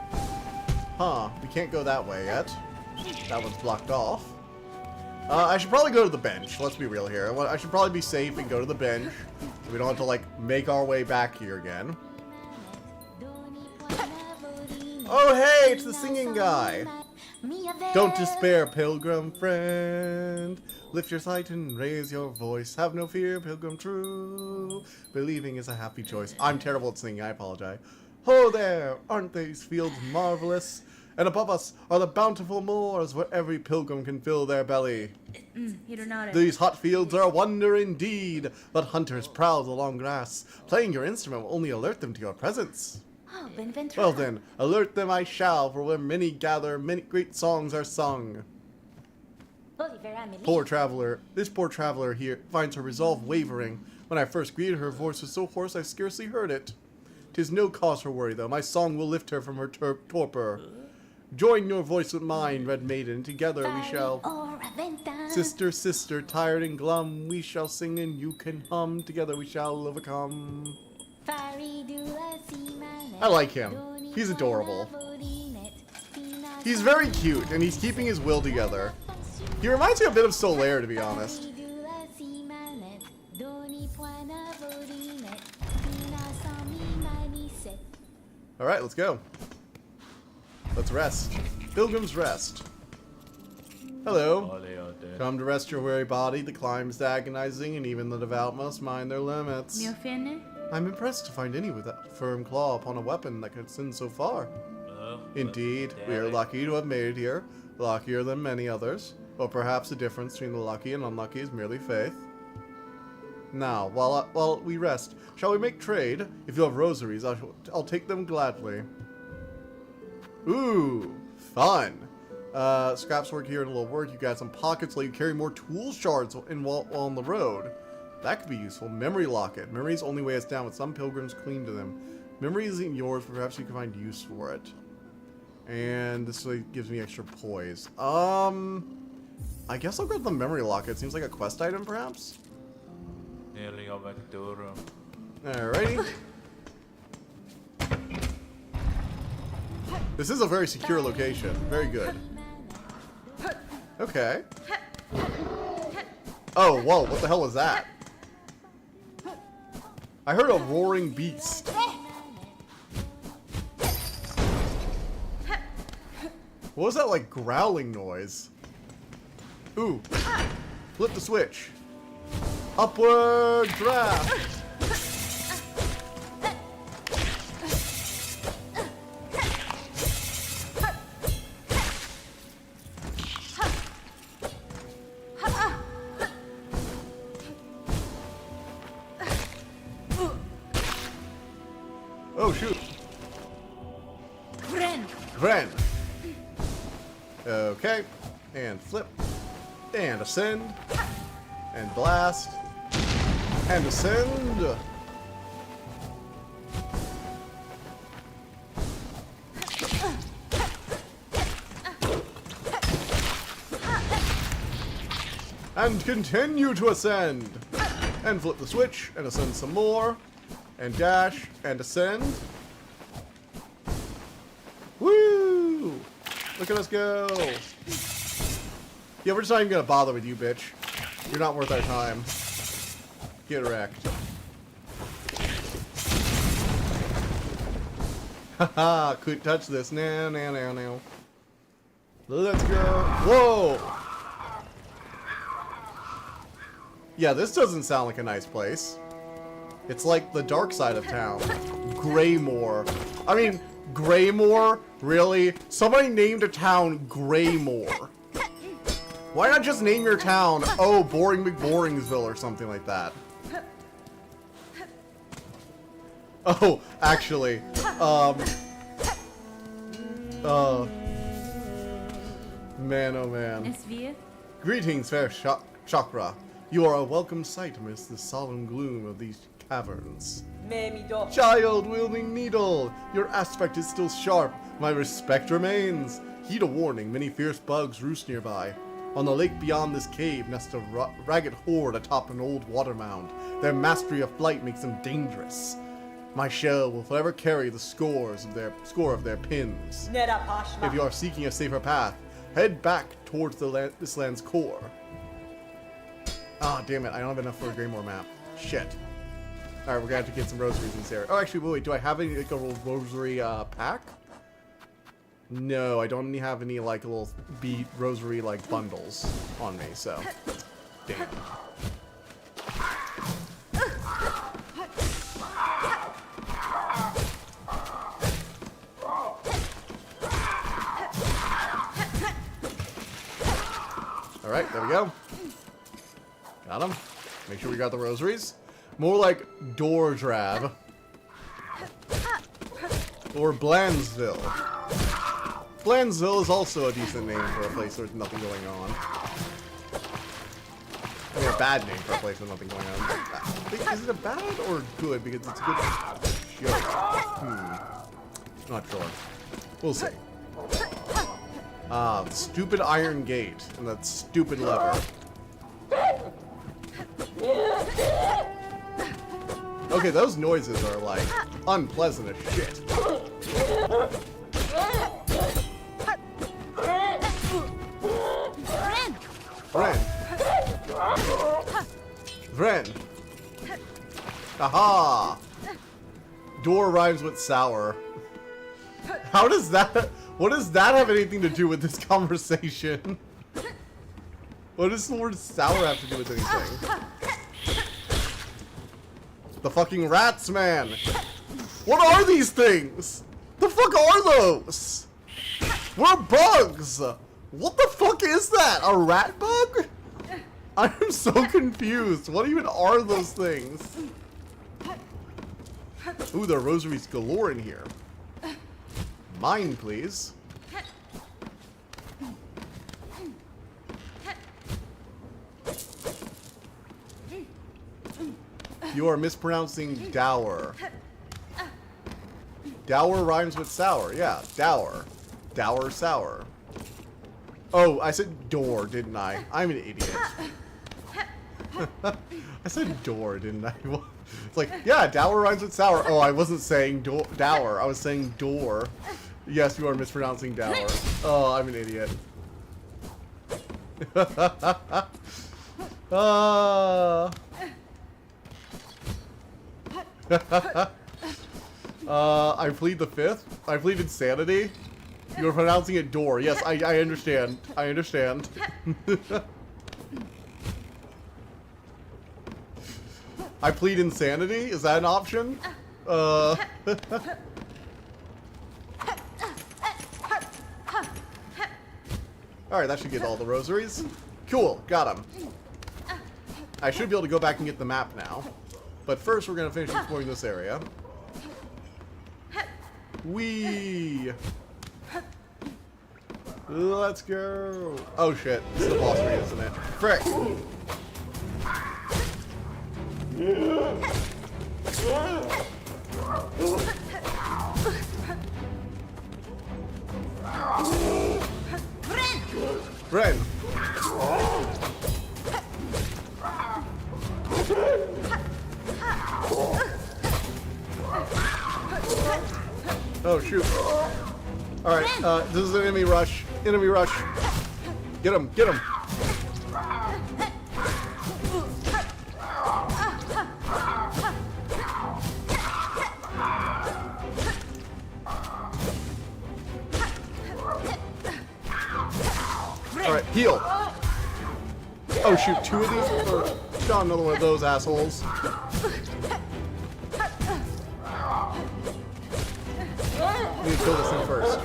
B: Huh, we can't go that way yet. That one's blocked off. I should probably go to the bench. Let's be real here. I should probably be safe and go to the bench. We don't have to, like, make our way back here again. Oh, hey, it's the singing guy. Don't despair, pilgrim friend. Lift your sight and raise your voice. Have no fear, pilgrim true. Believing is a happy choice. I'm terrible at singing, I apologize. Ho there, aren't these fields marvelous? And above us are the bountiful moors where every pilgrim can fill their belly. These hot fields are a wonder indeed, but hunters prowl the long grass. Playing your instrument will only alert them to your presence. Well then, alert them I shall, for where many gather, many great songs are sung. Poor traveler, this poor traveler here finds her resolve wavering. When I first greeted her, voice was so hoarse I scarcely heard it. 'Tis no cause for worry though, my song will lift her from her torpor. Join your voice with mine, red maiden, together we shall. Sister, sister, tired and glum, we shall sing and you can hum, together we shall overcome. I like him. He's adorable. He's very cute, and he's keeping his will together. He reminds me a bit of Solaire, to be honest. Alright, let's go. Let's rest. Pilgrim's Rest. Hello. Come to rest your weary body. The climb is agonizing, and even the devout must mind their limits. I'm impressed to find any with a firm claw upon a weapon that could send so far. Indeed, we are lucky to have made it here. Luckier than many others. Or perhaps the difference between the lucky and unlucky is merely faith. Now, while we rest, shall we make trade? If you have rosaries, I'll take them gladly. Ooh, fun. Scraps work here and a little work. You got some pockets, let you carry more tool shards while on the road. That could be useful. Memory locket. Memories only weigh us down, with some pilgrims cling to them. Memory isn't yours, but perhaps you can find use for it. And this way gives me extra poise. I guess I'll grab the memory locket. Seems like a quest item, perhaps? Alrighty. This is a very secure location. Very good. Okay. Oh, whoa, what the hell was that? I heard a roaring beast. What was that, like, growling noise? Ooh. Flip the switch. Upward draft. Oh, shoot. Gren. Okay. And flip. And ascend. And blast. And ascend. And continue to ascend. And flip the switch. And ascend some more. And dash. And ascend. Woo! Look at us go. Yeah, we're just not even gonna bother with you, bitch. You're not worth our time. Get wrecked. Haha, couldn't touch this. No. Let's go. Whoa! Yeah, this doesn't sound like a nice place. It's like the dark side of town. Graymore. I mean, Graymore? Really? Somebody named a town Graymore. Why not just name your town, oh, Boring McBoringsville or something like that? Oh, actually, man, oh man. Greetings, fair Chakra. You are a welcome sight amidst the solemn gloom of these caverns. Child wielding needle, your aspect is still sharp. My respect remains. Heed a warning, many fierce bugs roost nearby. On the lake beyond this cave nests a ragged horde atop an old water mound. Their mastery of flight makes them dangerous. My shell will forever carry the score of their pins. If you are seeking a safer path, head back towards this land's core. Ah, damn it. I don't have enough for a Greymore map. Shit. Alright, we're gonna have to get some rosaries in this area. Oh, actually, wait. Do I have any, like, a little rosary, pack? No, I don't have any, like, little bead rosary, like, bundles on me, so. Damn. Alright, there we go. Got him. Make sure we got the rosaries. More like Dordrab. Or Blandsville. Blandsville is also a decent name for a place where there's nothing going on. I mean, a bad name for a place with nothing going on. Is it a bad or good? Because it's a good joke. Not sure. We'll see. Ah, the stupid iron gate and that stupid lever. Okay, those noises are like unpleasant as shit. Vren. Vren. Aha! Door rhymes with sour. How does that... What does that have anything to do with this conversation? What does the word sour have to do with anything? The fucking rats, man! What are these things? The fuck are those? What are bugs? What the fuck is that? A rat bug? I'm so confused. What even are those things? Ooh, there are rosaries galore in here. Mine, please. You are mispronouncing dower. Dower rhymes with sour. Yeah, dower. Dower sour. Oh, I said door, didn't I? I'm an idiot. I said door, didn't I? It's like, yeah, dower rhymes with sour. Oh, I wasn't saying dower. I was saying door. Yes, you are mispronouncing dower. Oh, I'm an idiot. I plead the fifth. I plead insanity. You're pronouncing it door. Yes, I understand. I understand. I plead insanity? Is that an option? Alright, that should get all the rosaries. Cool, got them. I should be able to go back and get the map now. But first, we're going to finish exploring this area. Whee! Let's go. Oh shit, this is the boss fight, isn't it? Frick! Bren! Oh shoot. Alright, this is an enemy rush. Enemy rush. Get him, get him. Alright, heal. Oh shoot, two of these? Or got another one of those assholes. I need to kill this thing first.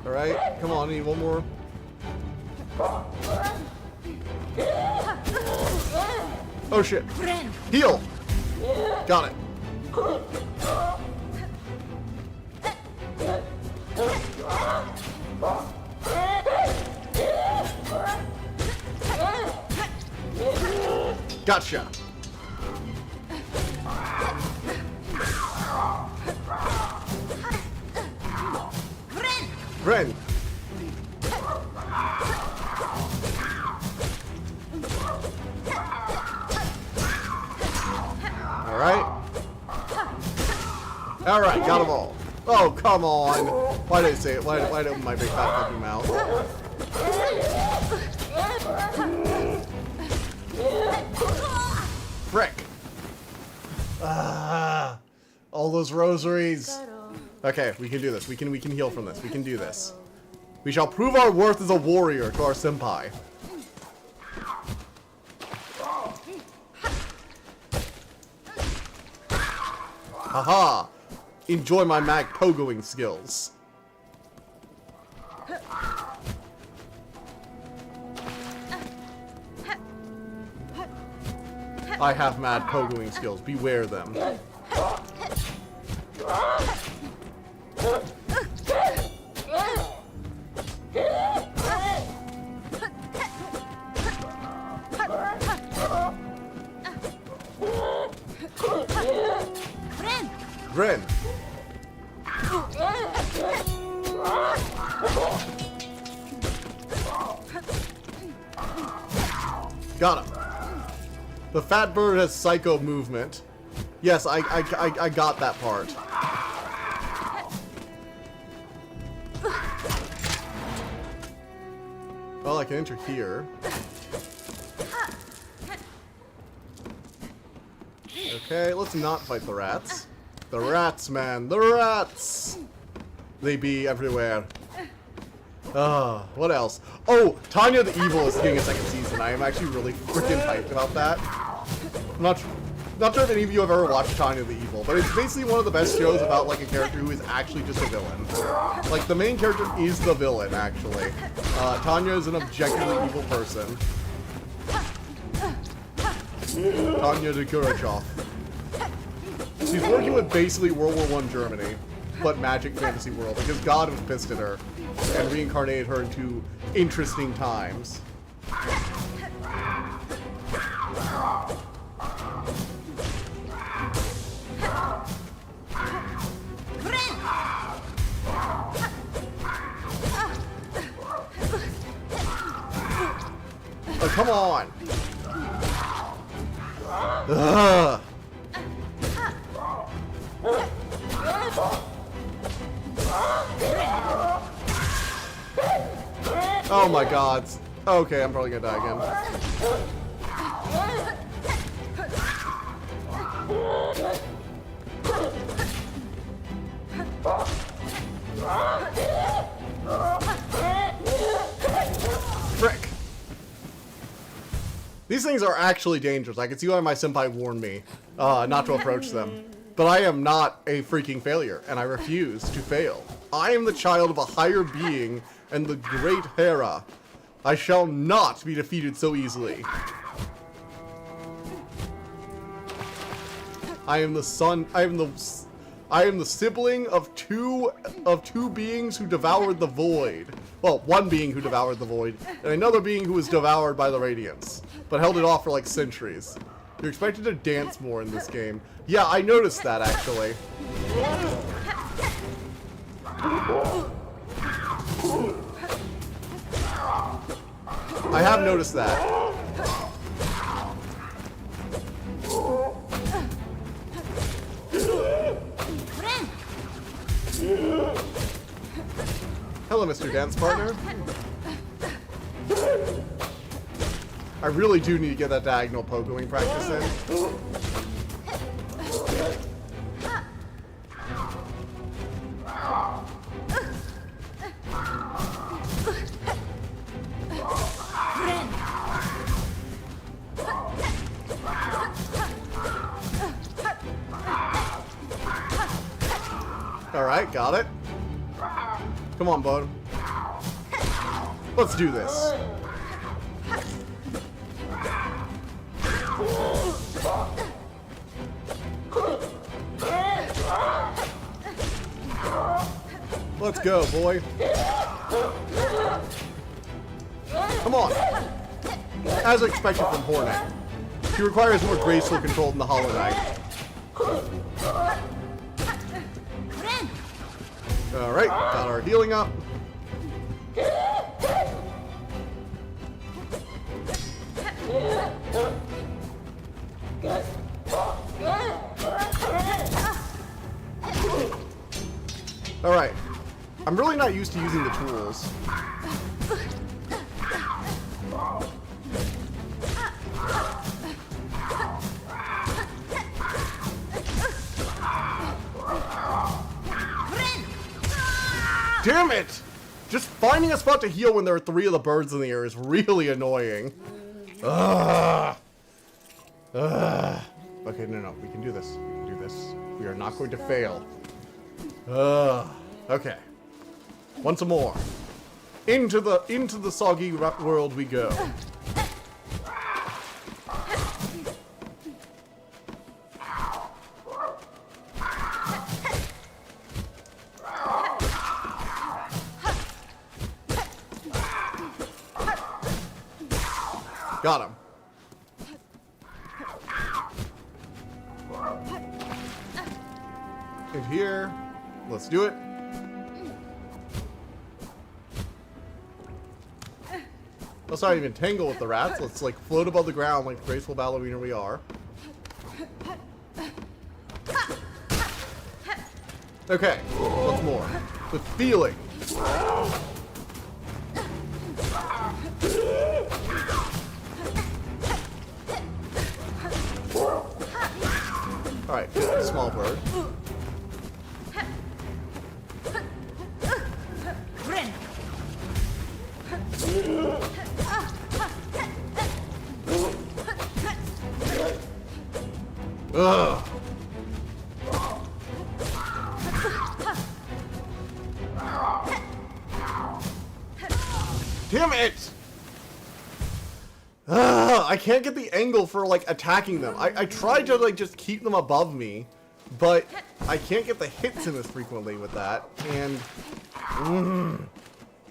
B: Alright, come on, I need one more. Oh shit. Heal! Got it. Gotcha. Ren. Alright, got them all. Oh, come on. Why did I say it? Why did I open my big fat fucking mouth? Frick! All those rosaries. Okay, we can do this. We can heal from this. We can do this. We shall prove our worth as a warrior to our senpai. Haha! Enjoy my mag pogoing skills. I have mad pogoing skills. Beware them. Grin. Got him. The fat bird has psycho movement. Yes, I got that part. Well, I can enter here. Okay, let's not fight the rats. The rats, man. The rats! They be everywhere. What else? Oh, Tanya the Evil is getting a second season. I am actually really freaking hyped about that. I'm not sure if any of you have ever watched Tanya the Evil, but it's basically one of the best shows about like a character who is actually just a villain. Like the main character is the villain, actually. Tanya is an objectively evil person. Tanya de Gurachov. She's working with basically World War I Germany, but magic fantasy world, because God was pissed at her and reincarnated her into interesting times. Oh, come on! Ugh. Oh my god. Okay, I'm probably gonna die again. Frick. These things are actually dangerous. I can see why my senpai warned me not to approach them. But I am not a freaking failure, and I refuse to fail. I am the child of a higher being and the great Hera. I shall not be defeated so easily. I am the son. I am the sibling of two beings who devoured the void. Well, one being who devoured the void, and another being who was devoured by the radiance, but held it off for like centuries. You're expected to dance more in this game. Yeah, I noticed that actually. I have noticed that. Hello, Mr. Dance Partner. I really do need to get that diagonal pogoing practice in. Alright, got it. Come on, bud. Let's do this. Let's go, boy. Come on. As expected from Hornet. He requires more graceful control than the Hollow Knight. Alright, got our healing up. Alright. I'm really not used to using the tools. Damn it! Just finding a spot to heal when there are 3 of the birds in the air is really annoying. Ugh. Ugh. Okay, no. We can do this. We can do this. We are not going to fail. Ugh. Okay. Once more. Into the soggy world we go. Got him. In here. Let's do it. Let's not even tangle with the rats. Let's like float above the ground like the graceful ballerina we are. Okay, once more. With feeling. Alright, small bird. Ugh. Damn it! Ugh, I can't get the angle for like attacking them. I tried to like just keep them above me, but I can't get the hits in as frequently with that. And am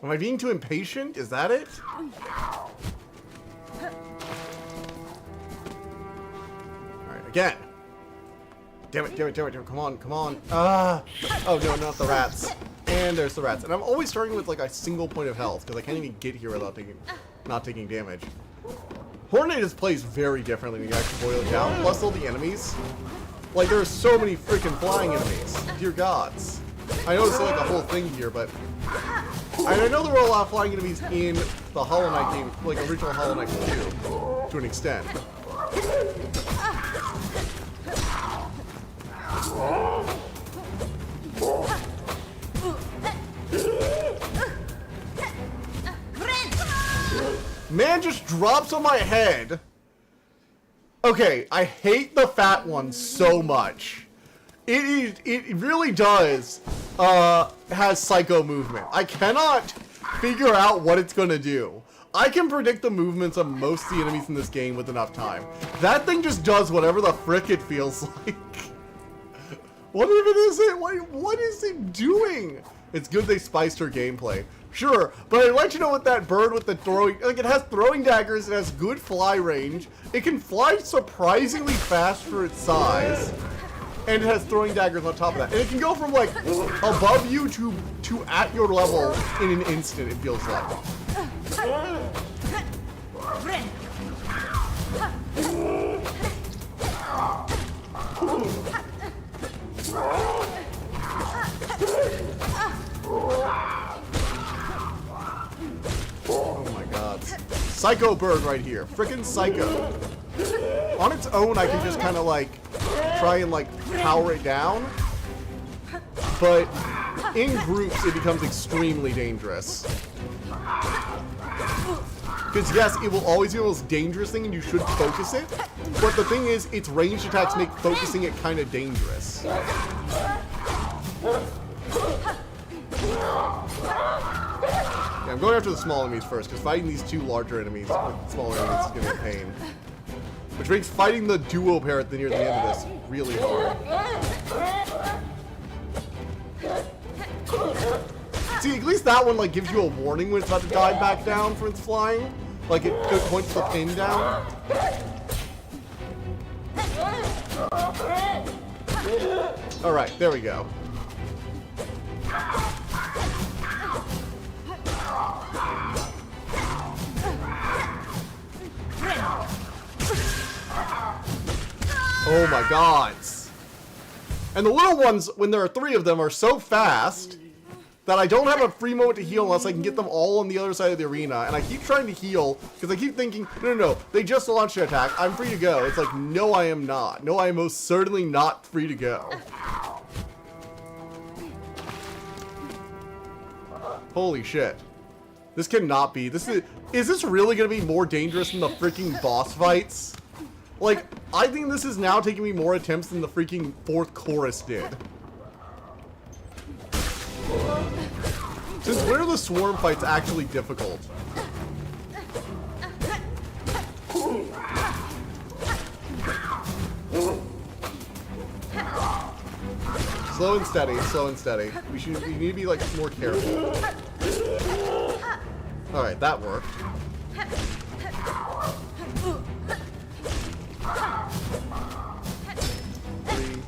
B: I being too impatient? Is that it? Alright, again. Damn it. Come on. Ah! Oh no, not the rats. And there's the rats. And I'm always starting with like a single point of health because I can't even get here without not taking damage. Hornet just plays very differently when you actually boil it down. Plus all the enemies. Like there are so many freaking flying enemies. Dear gods. I know it's like a whole thing here, but I know there were a lot of flying enemies in the Hollow Knight game, like original Hollow Knight 2, to an extent. Man just drops on my head. Okay, I hate the fat one so much. It really does has psycho movement. I cannot figure out what it's gonna do. I can predict the movements of most of the enemies in this game with enough time. That thing just does whatever the frick it feels like. What even is it? What is it doing? It's good they spiced her gameplay. Sure, but I'd let you know what that bird with the throwing... Like, it has throwing daggers, it has good fly range, it can fly surprisingly fast for its size, and it has throwing daggers on top of that. And it can go from, like, above you to at your level in an instant, it feels like. Oh my god. Psycho bird right here. Frickin' psycho. On its own, I can just kind of like try and like power it down. But in groups, it becomes extremely dangerous. Because yes, it will always be the most dangerous thing and you should focus it. But the thing is, its ranged attacks make focusing it kind of dangerous. Yeah, I'm going after the small enemies first, because fighting these two larger enemies with smaller enemies is going to be a pain. Which makes fighting the duo pair near the end of this really hard. See, at least that one like gives you a warning when it's about to dive back down from its flying. Like it points the pin down. Alright, there we go. Oh my gods. And the little ones, when there are 3 of them, are so fast that I don't have a free moment to heal unless I can get them all on the other side of the arena. And I keep trying to heal because I keep thinking, no, they just launched an attack. I'm free to go. It's like, no, I am not. No, I am most certainly not free to go. Holy shit. This cannot be. Is this really gonna be more dangerous than the freaking boss fights? Like, I think this is now taking me more attempts than the freaking 4th chorus did. Since when are the swarm fights actually difficult? Slow and steady, slow and steady. We need to be like more careful. Alright, that worked. Three.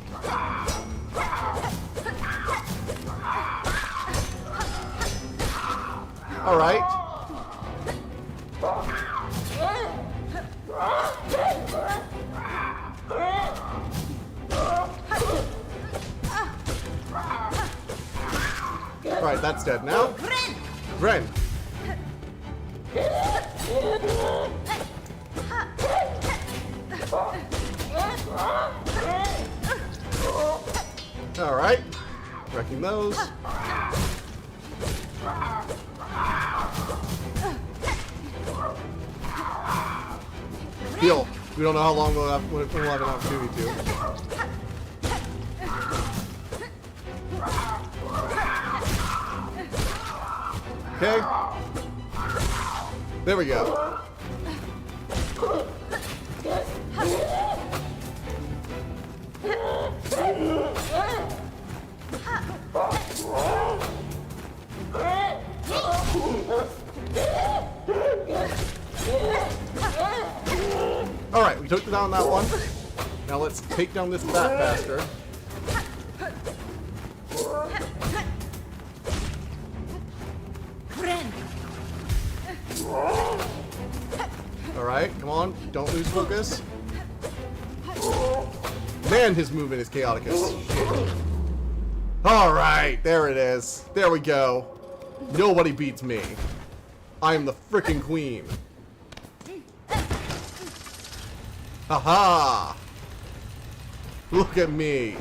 B: Alright. Alright, that's dead now. Ren! Alright. Wrecking those. Heal. We don't know how long we'll have an opportunity to. Okay. There we go. Alright, we took down that one. Now let's take down this fat bastard. Alright, come on. Don't lose focus. Man, his movement is chaotic as shit. Alright, there it is. There we go. Nobody beats me. I am the frickin' queen. Haha! Look at me.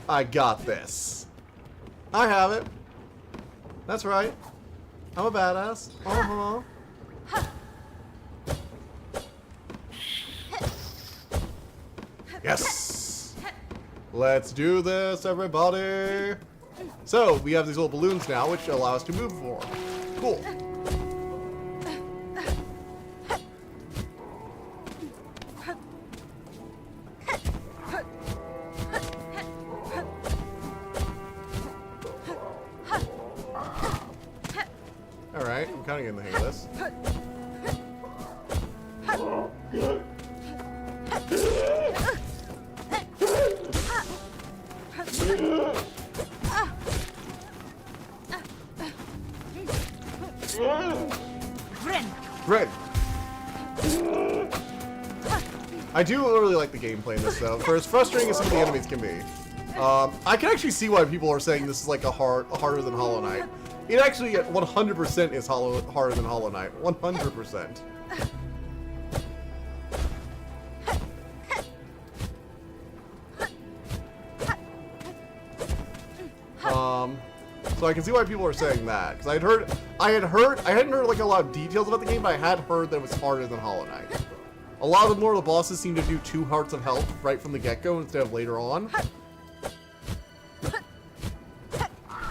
B: I got this. I have it. That's right. I'm a badass. Uh-huh. Yes! Let's do this, everybody! So, we have these little balloons now, which allow us to move more. Cool. Alright, I'm kind of getting the hang of this. Red. I do really like the gameplay in this, though. For as frustrating as some of the enemies can be, I can actually see why people are saying this is like harder than Hollow Knight. It actually 100% is harder than Hollow Knight. 100%. So I can see why people are saying that, because I hadn't heard like a lot of details about the game, but I had heard that it was harder than Hollow Knight. A lot of the bosses seem to do 2 hearts of health right from the get-go instead of later on.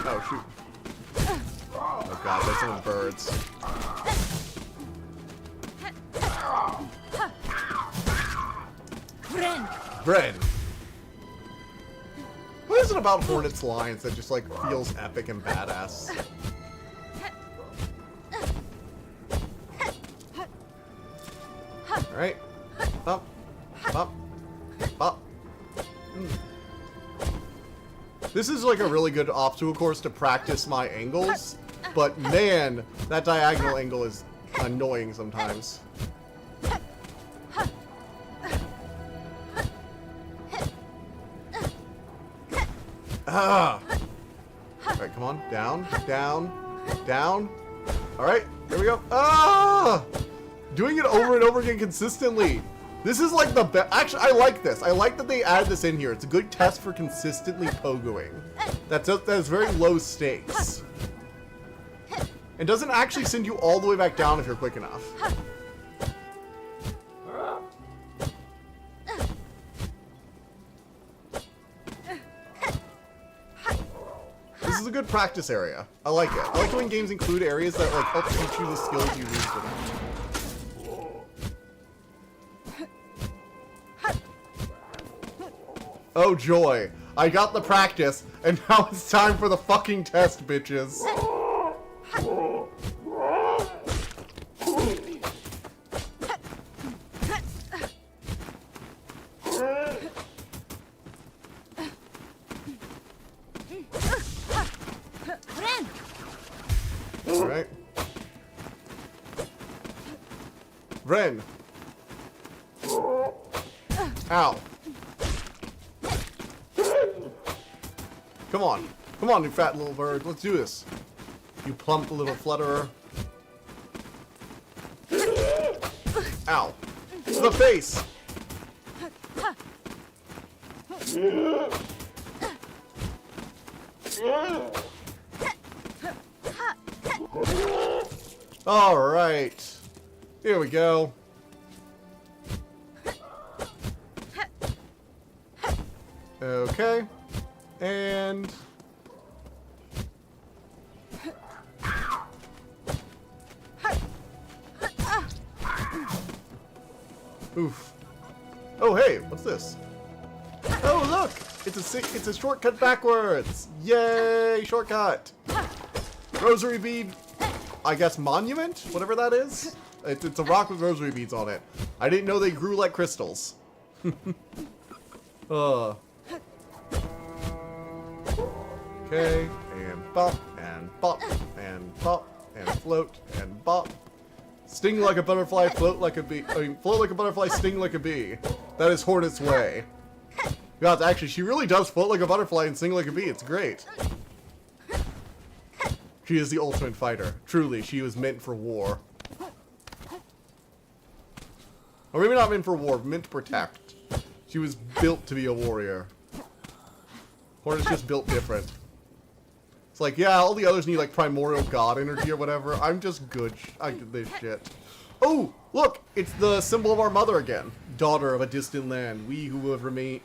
B: Oh shoot! Oh god, that's some of the birds. Bren. What is it about Hornet's lines that just like feels epic and badass? Alright. Up. Up. Up. This is like a really good obstacle course to practice my angles, but man, that diagonal angle is annoying sometimes. Ah! Alright, come on. Down, down, down. Alright, here we go. Ah! Doing it over and over again consistently. This is like the best. Actually, I like this. I like that they add this in here. It's a good test for consistently pogoing. That is very low stakes. and doesn't actually send you all the way back down if you're quick enough. This is a good practice area. I like it. I like it when games include areas that like help teach you the skills you need for them. Oh joy, I got the practice, and now it's time for the fucking test, bitches. Alright. Ren. Ow. Come on. Come on, you fat little bird. Let's do this. You plump little flutterer. Ow. The face! Alright. Here we go. Okay. And... oof. Oh, hey, what's this? Oh, look! It's a shortcut backwards! Yay, shortcut! Rosary bead, I guess monument? Whatever that is? It's a rock with rosary beads on it. I didn't know they grew like crystals. Okay, and bop, and bop, and bop, and float, and bop. Sting like a butterfly, float like a bee. I mean, float like a butterfly, sting like a bee. That is Hornet's way. God, actually, she really does float like a butterfly and sting like a bee. It's great. She is the ultimate fighter. Truly, she was meant for war. Or maybe not meant for war, meant to protect. She was built to be a warrior. Hornet's just built different. It's like, yeah, all the others need like primordial god energy or whatever. I'm just good. I did this shit. Oh, look! It's the symbol of our mother again. Daughter of a distant land. We who have remained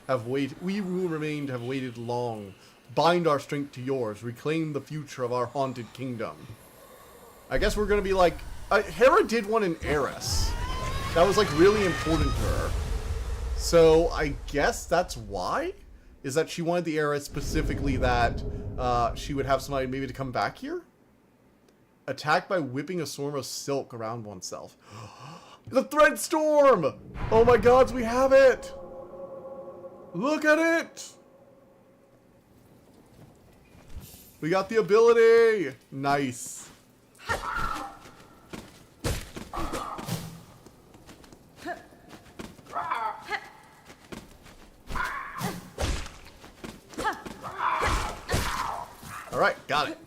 B: have waited long. Bind our strength to yours. Reclaim the future of our haunted kingdom. I guess we're gonna be like... Hera did want an heiress. That was like really important to her. So I guess that's why? Is that she wanted the heiress specifically that she would have somebody maybe to come back here? Attacked by whipping a storm of silk around oneself. The thread storm! Oh my gods, we have it! Look at it! We got the ability! Nice. Alright, got it.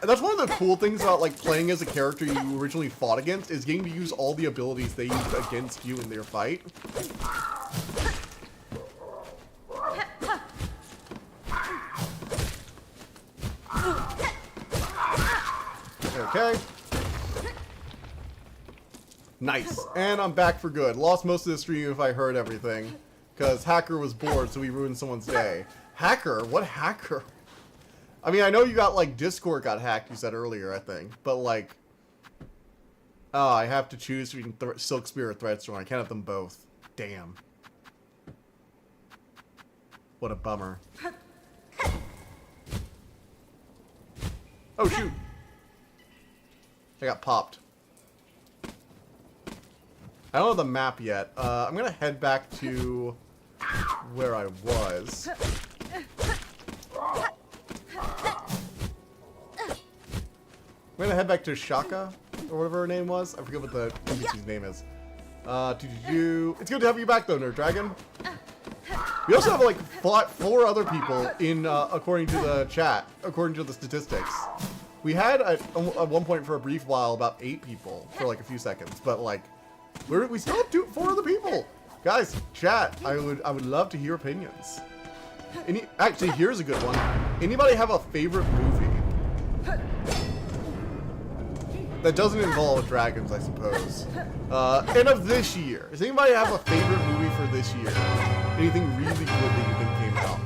B: That's one of the cool things about like playing as a character you originally fought against, is getting to use all the abilities they use against you in their fight. Okay. Nice. And I'm back for good. Lost most of the stream if I heard everything. Because Hacker was bored, so we ruined someone's day. Hacker? What hacker? I mean, I know you got, like, Discord got hacked, you said earlier, I think. But, like... oh, I have to choose between Silk Spear or Threadstorm. I can't have them both. Damn. What a bummer. Oh, shoot. I got popped. I don't have the map yet. I'm gonna head back to where I was. I'm gonna head back to Shaka, or whatever her name was. I forget what the NPC's name is. It's good to have you back though, Nerd Dragon. We also have like 4 other people in, according to the chat, according to the statistics. We had at one point for a brief while about 8 people for like a few seconds, but like we still have 4 other people. Guys, chat. I would love to hear opinions. Actually, here's a good one. Anybody have a favorite movie that doesn't involve dragons, I suppose? And of this year. Does anybody have a favorite movie for this year? Anything really good that you think came out?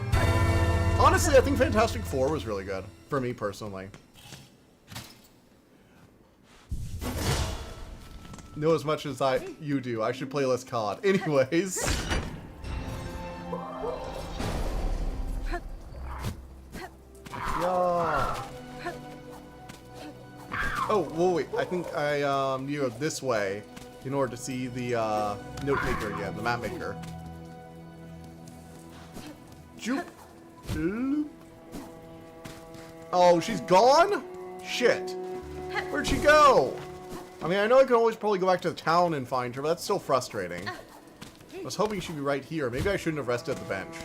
B: Honestly, I think Fantastic Four was really good, for me personally. Know as much as you do. I should play less COD. Anyways. Yeah. Oh, well, wait. I think I need to go this way in order to see the note maker again, the map maker. Joop. Loop. Oh, she's gone? Shit. Where'd she go? I mean, I know I could always probably go back to the town and find her, but that's still frustrating. I was hoping she'd be right here. Maybe I shouldn't have rested at the bench.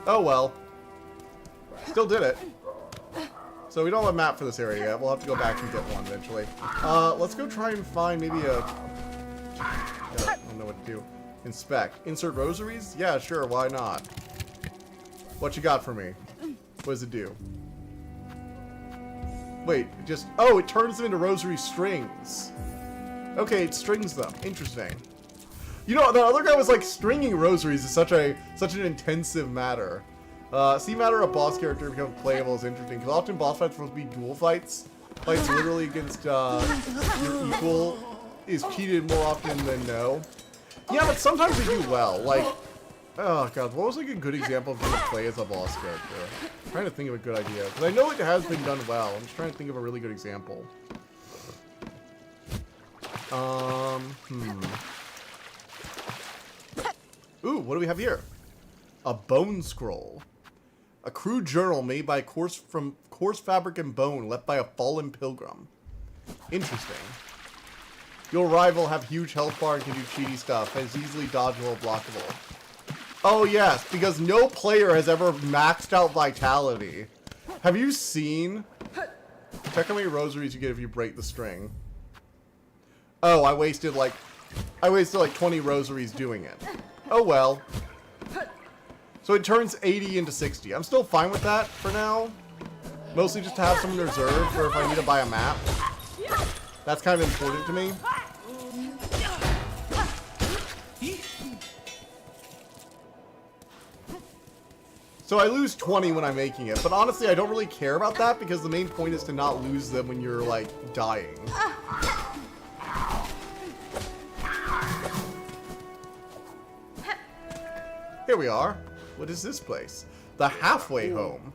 B: Oh well. Still did it. So we don't have a map for this area yet. We'll have to go back and get one eventually. Let's go try and find maybe a... I don't know what to do. Inspect. Insert rosaries? Yeah, sure. Why not? What you got for me? What does it do? Wait, just... Oh, it turns them into rosary strings. Okay, it strings them. Interesting. You know, the other guy was like, stringing rosaries is such an intensive matter. See matter a boss character become playable is interesting, because often boss fights are supposed to be duel fights. Fights literally against your equal is cheated more often than no. Yeah, but sometimes they do well. Like, oh god, what was like a good example of how to play as a boss character? I'm trying to think of a good idea, because I know it has been done well. I'm just trying to think of a really good example. Ooh, what do we have here? A bone scroll. A crude journal made by coarse fabric and bone left by a fallen pilgrim. Interesting. Your rival have huge health bar and can do cheaty stuff. Is easily dodgeable, blockable. Oh yes, because no player has ever maxed out vitality. Have you seen? Check how many rosaries you get if you break the string. Oh, I wasted like 20 rosaries doing it. Oh well. So it turns 80 into 60. I'm still fine with that for now. Mostly just to have someone reserved for if I need to buy a map. That's kind of important to me. So I lose 20 when I'm making it, but honestly I don't really care about that because the main point is to not lose them when you're like dying. Here we are. What is this place? The halfway home.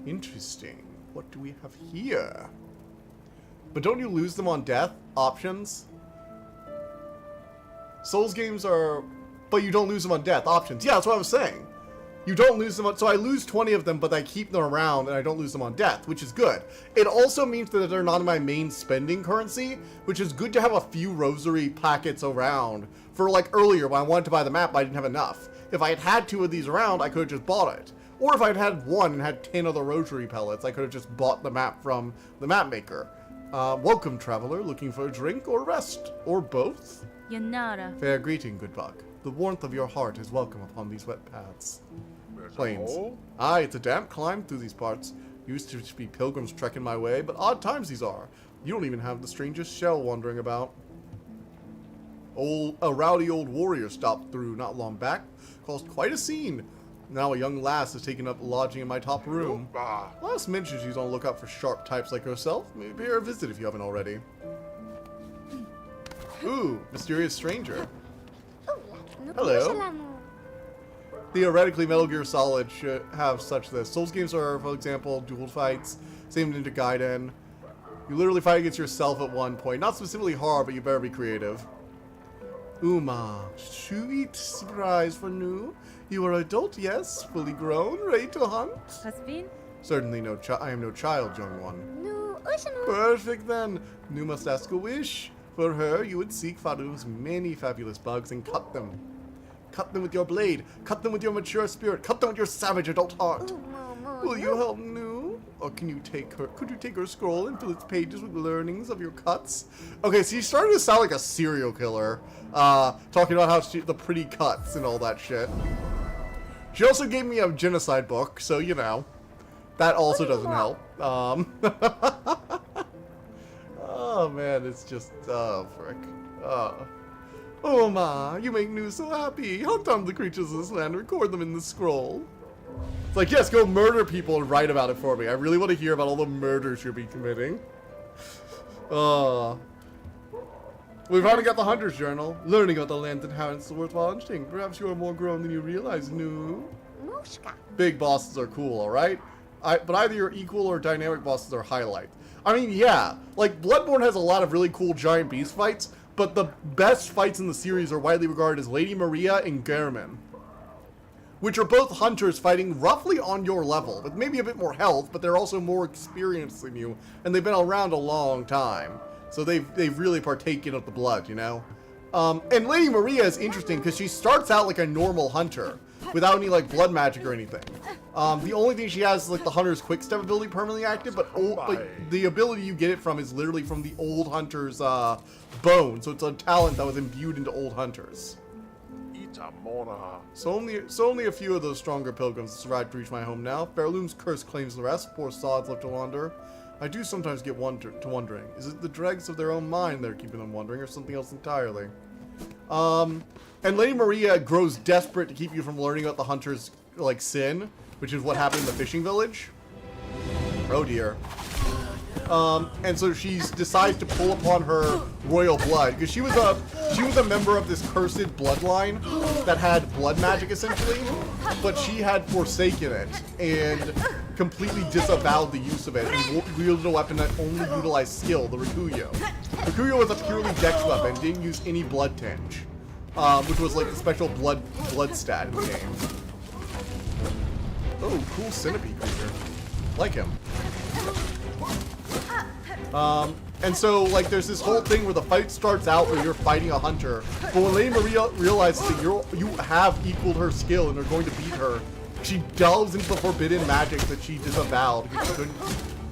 B: Interesting. What do we have here? But don't you lose them on death? Options? Souls games are... But you don't lose them on death. Options. Yeah, that's what I was saying. You don't lose them on... So I lose 20 of them, but I keep them around, and I don't lose them on death, which is good. It also means that they're not my main spending currency, which is good to have a few rosary packets around. For, like, earlier, when I wanted to buy the map, but I didn't have enough. If I had had 2 of these around, I could have just bought it. Or if I'd had 1 and had 10 other rosary pellets, I could have just bought the map from the map maker. Welcome, traveler. Looking for a drink or rest? Or both?
C: Yanara.
B: Fair greeting, good buck. The warmth of your heart is welcome upon these wet paths. Plains. Aye, it's a damp climb through these parts. Used to be pilgrims trekking my way, but odd times these are. You don't even have the strangest shell wandering about. A rowdy old warrior stopped through not long back. Caused quite a scene. Now a young lass has taken up lodging in my top room. Last mentions she's on the lookout for sharp types like herself. Maybe pay her a visit if you haven't already. Ooh, mysterious stranger. Hello. Theoretically, Metal Gear Solid should have such this. Souls games are, for example, duel fights, same into Gaiden. You literally fight against yourself at one point. Not specifically hard, but you better be creative. Uma, sweet surprise for new. You are adult, yes, fully grown, ready to hunt?
C: Hasbin?
B: Certainly I am no child, young one.
C: No,
B: Perfect then. Nu must ask a wish. For her, you would seek Faru's many fabulous bugs and cut them. Cut them with your blade. Cut them with your mature spirit. Cut them with your savage adult heart. Will you help Nu? Or can you take her? Could you take her scroll and fill its pages with learnings of your cuts? Okay, so you started to sound like a serial killer. Talking about how the pretty cuts and all that shit. She also gave me a genocide book, so you know, that also doesn't help. Oh man, it's just, frick. Oh ma, you make news so happy. Hunt down the creatures of this land and record them in the scroll. It's like, yes, go murder people and write about it for me. I really want to hear about all the murders you'll be committing. We finally got the Hunter's Journal. Learning about the land and how it's worthwhile interesting. Perhaps you are more grown than you realize, no? Big bosses are cool, alright? But either your equal or dynamic bosses are highlight. I mean, yeah, like, Bloodborne has a lot of really cool giant beast fights, but the best fights in the series are widely regarded as Lady Maria and Gehrman, which are both hunters fighting roughly on your level, with maybe a bit more health, but they're also more experienced than you, and they've been around a long time. So they've really partaken of the blood, you know? And Lady Maria is interesting because she starts out like a normal hunter, without any, like, blood magic or anything. The only thing she has is, like, the Hunter's Quick Step ability permanently active, but the ability you get it from is literally from the old Hunter's, bone, so it's a talent that was imbued into old Hunters. So only a few of those stronger pilgrims survived to reach my home now. Fairloom's curse claims the rest. Poor sods left to wander. I do sometimes get wondering, is it the dregs of their own mind that are keeping them wandering, or something else entirely? And Lady Maria grows desperate to keep you from learning about the Hunter's, like, sin, which is what happened in the fishing village. Oh dear. And so she's decides to pull upon her royal blood, because she was a member of this cursed bloodline that had blood magic essentially, but she had forsaken it and completely disavowed the use of it and wielded a weapon that only utilized skill, the Rikuyo. Rikuyo was a purely dex weapon, didn't use any blood tinge, which was like a special blood stat in the game. Oh, cool centipede creature. Like him. And so, like, there's this whole thing where the fight starts out where you're fighting a hunter, but when Lady Maria realizes that you have equaled her skill and are going to beat her, she delves into the forbidden magic that she disavowed.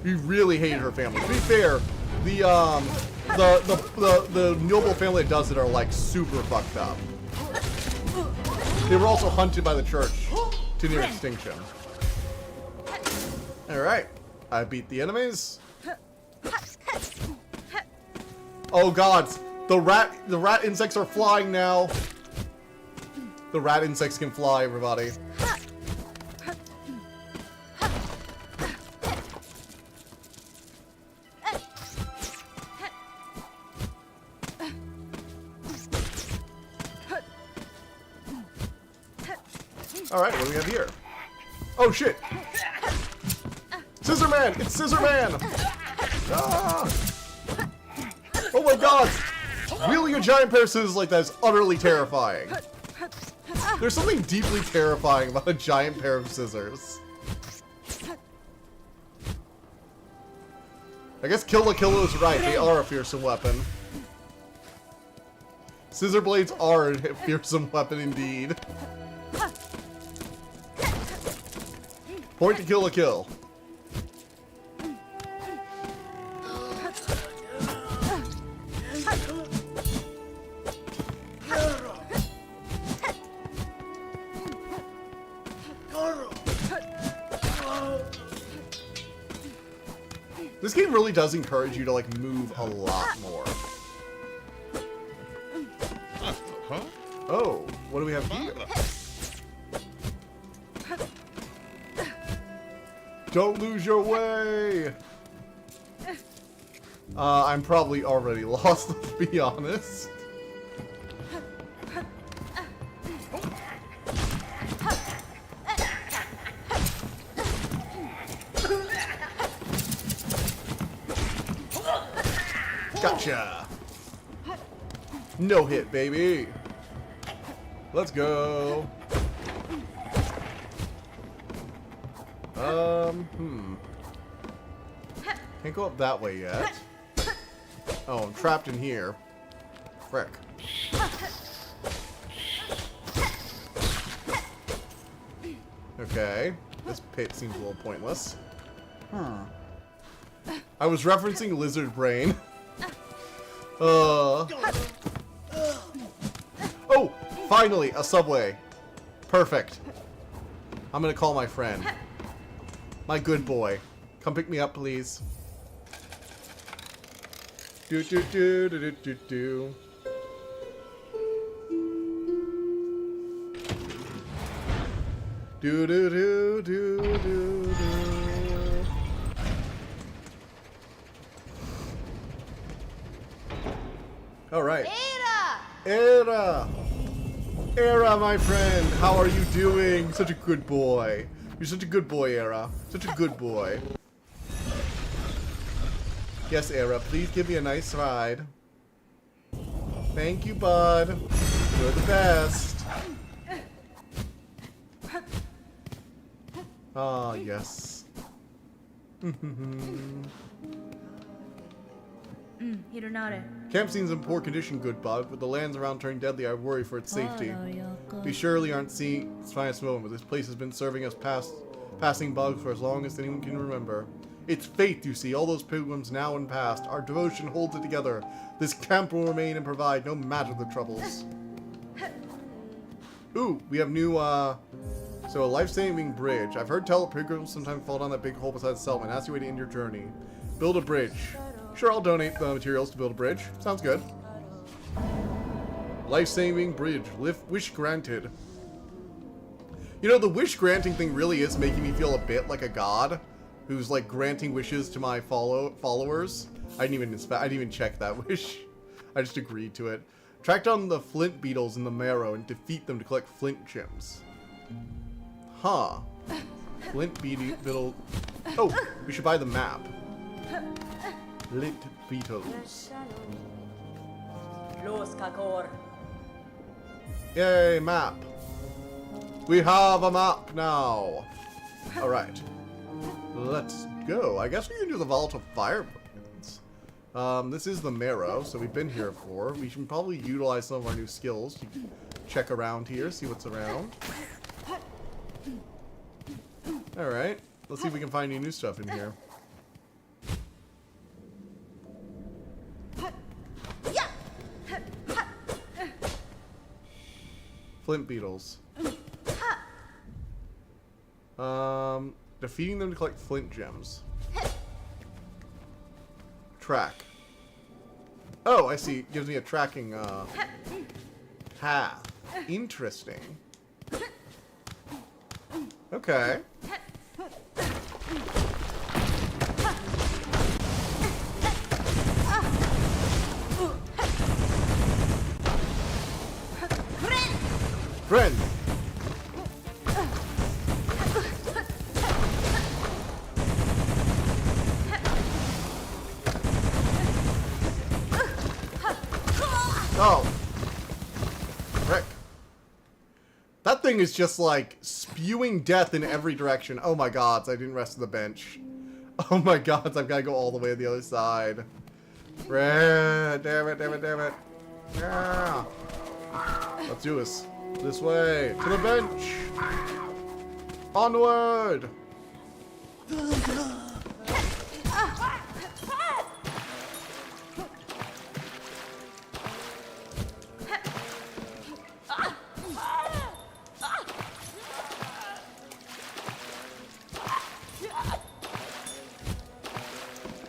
B: We really hate her family. To be fair, the noble family that does it are, like, super fucked up. They were also hunted by the church to near extinction. Alright, I beat the enemies. Oh god, the rat insects are flying now. The rat insects can fly, everybody. Alright, what do we have here? Oh shit! Scissor Man! It's Scissor Man! Ah! Oh my god! Wielding a giant pair of scissors like that is utterly terrifying. There's something deeply terrifying about a giant pair of scissors. I guess Kill la Kill is right, they are a fearsome weapon. Scissor blades are a fearsome weapon indeed. Point to Kill la Kill. This game really does encourage you to, like, move a lot more. Oh, what do we have here? Don't lose your way! I'm probably already lost, let's be honest. Gotcha! No hit, baby! Let's go! Can't go up that way yet. Oh, I'm trapped in here. Frick. Okay. This pit seems a little pointless. I was referencing Lizard Brain. Oh, finally, a subway. Perfect. I'm gonna call my friend. My good boy. Come pick me up, please. Do do do do do do do. Do do do do do do. All right. Era! Era, my friend, how are you doing? Such a good boy. You're such a good boy, Era. Such a good boy. Yes, Era, please give me a nice ride. Thank you, bud. You're the best. Ah, yes. Camp seems in poor condition, good bud. With the lands around turning deadly, I worry for its safety. We surely aren't seeing its finest moment, but this place has been serving us passing bugs for as long as anyone can remember. It's faith, you see, all those pilgrims now and past. Our devotion holds it together. This camp will remain and provide, no matter the troubles. Ooh, we have new, so a life-saving bridge. I've heard tell pilgrims sometimes fall down that big hole beside the settlement. That's the way to end your journey. Build a bridge. Sure, I'll donate the materials to build a bridge. Sounds good. Life-saving bridge. Wish granted. You know, the wish granting thing really is making me feel a bit like a god who's like granting wishes to my followers. I didn't even check that wish. I just agreed to it. Track down the flint beetles in the marrow and defeat them to collect flint gems. Huh. Flint beetle. Oh, we should buy the map. Flint beetles. Yay, map. We have a map now. Alright. Let's go. I guess we can do the volatile firebrands. This is the marrow, so we've been here before. We should probably utilize some of our new skills to check around here, see what's around. Alright. Let's see if we can find any new stuff in here. Flint beetles. Defeating them to collect flint gems. Track. Oh, I see. Gives me a tracking, path. Interesting. Okay. Friend! Oh. Frick. That thing is just like spewing death in every direction. Oh my gods, I didn't rest on the bench. Oh my gods, I've got to go all the way to the other side. Damn it, damn it, damn it. Yeah. Let's do this. This way. To the bench. Onward.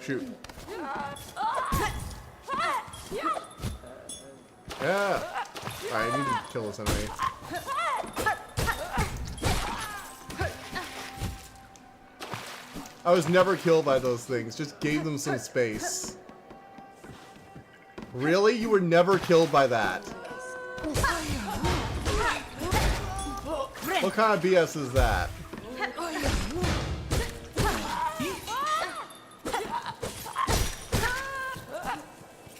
B: Shoot. Yeah. Alright, I need to kill this enemy. I was never killed by those things. Just gave them some space. Really? You were never killed by that? What kind of BS is that?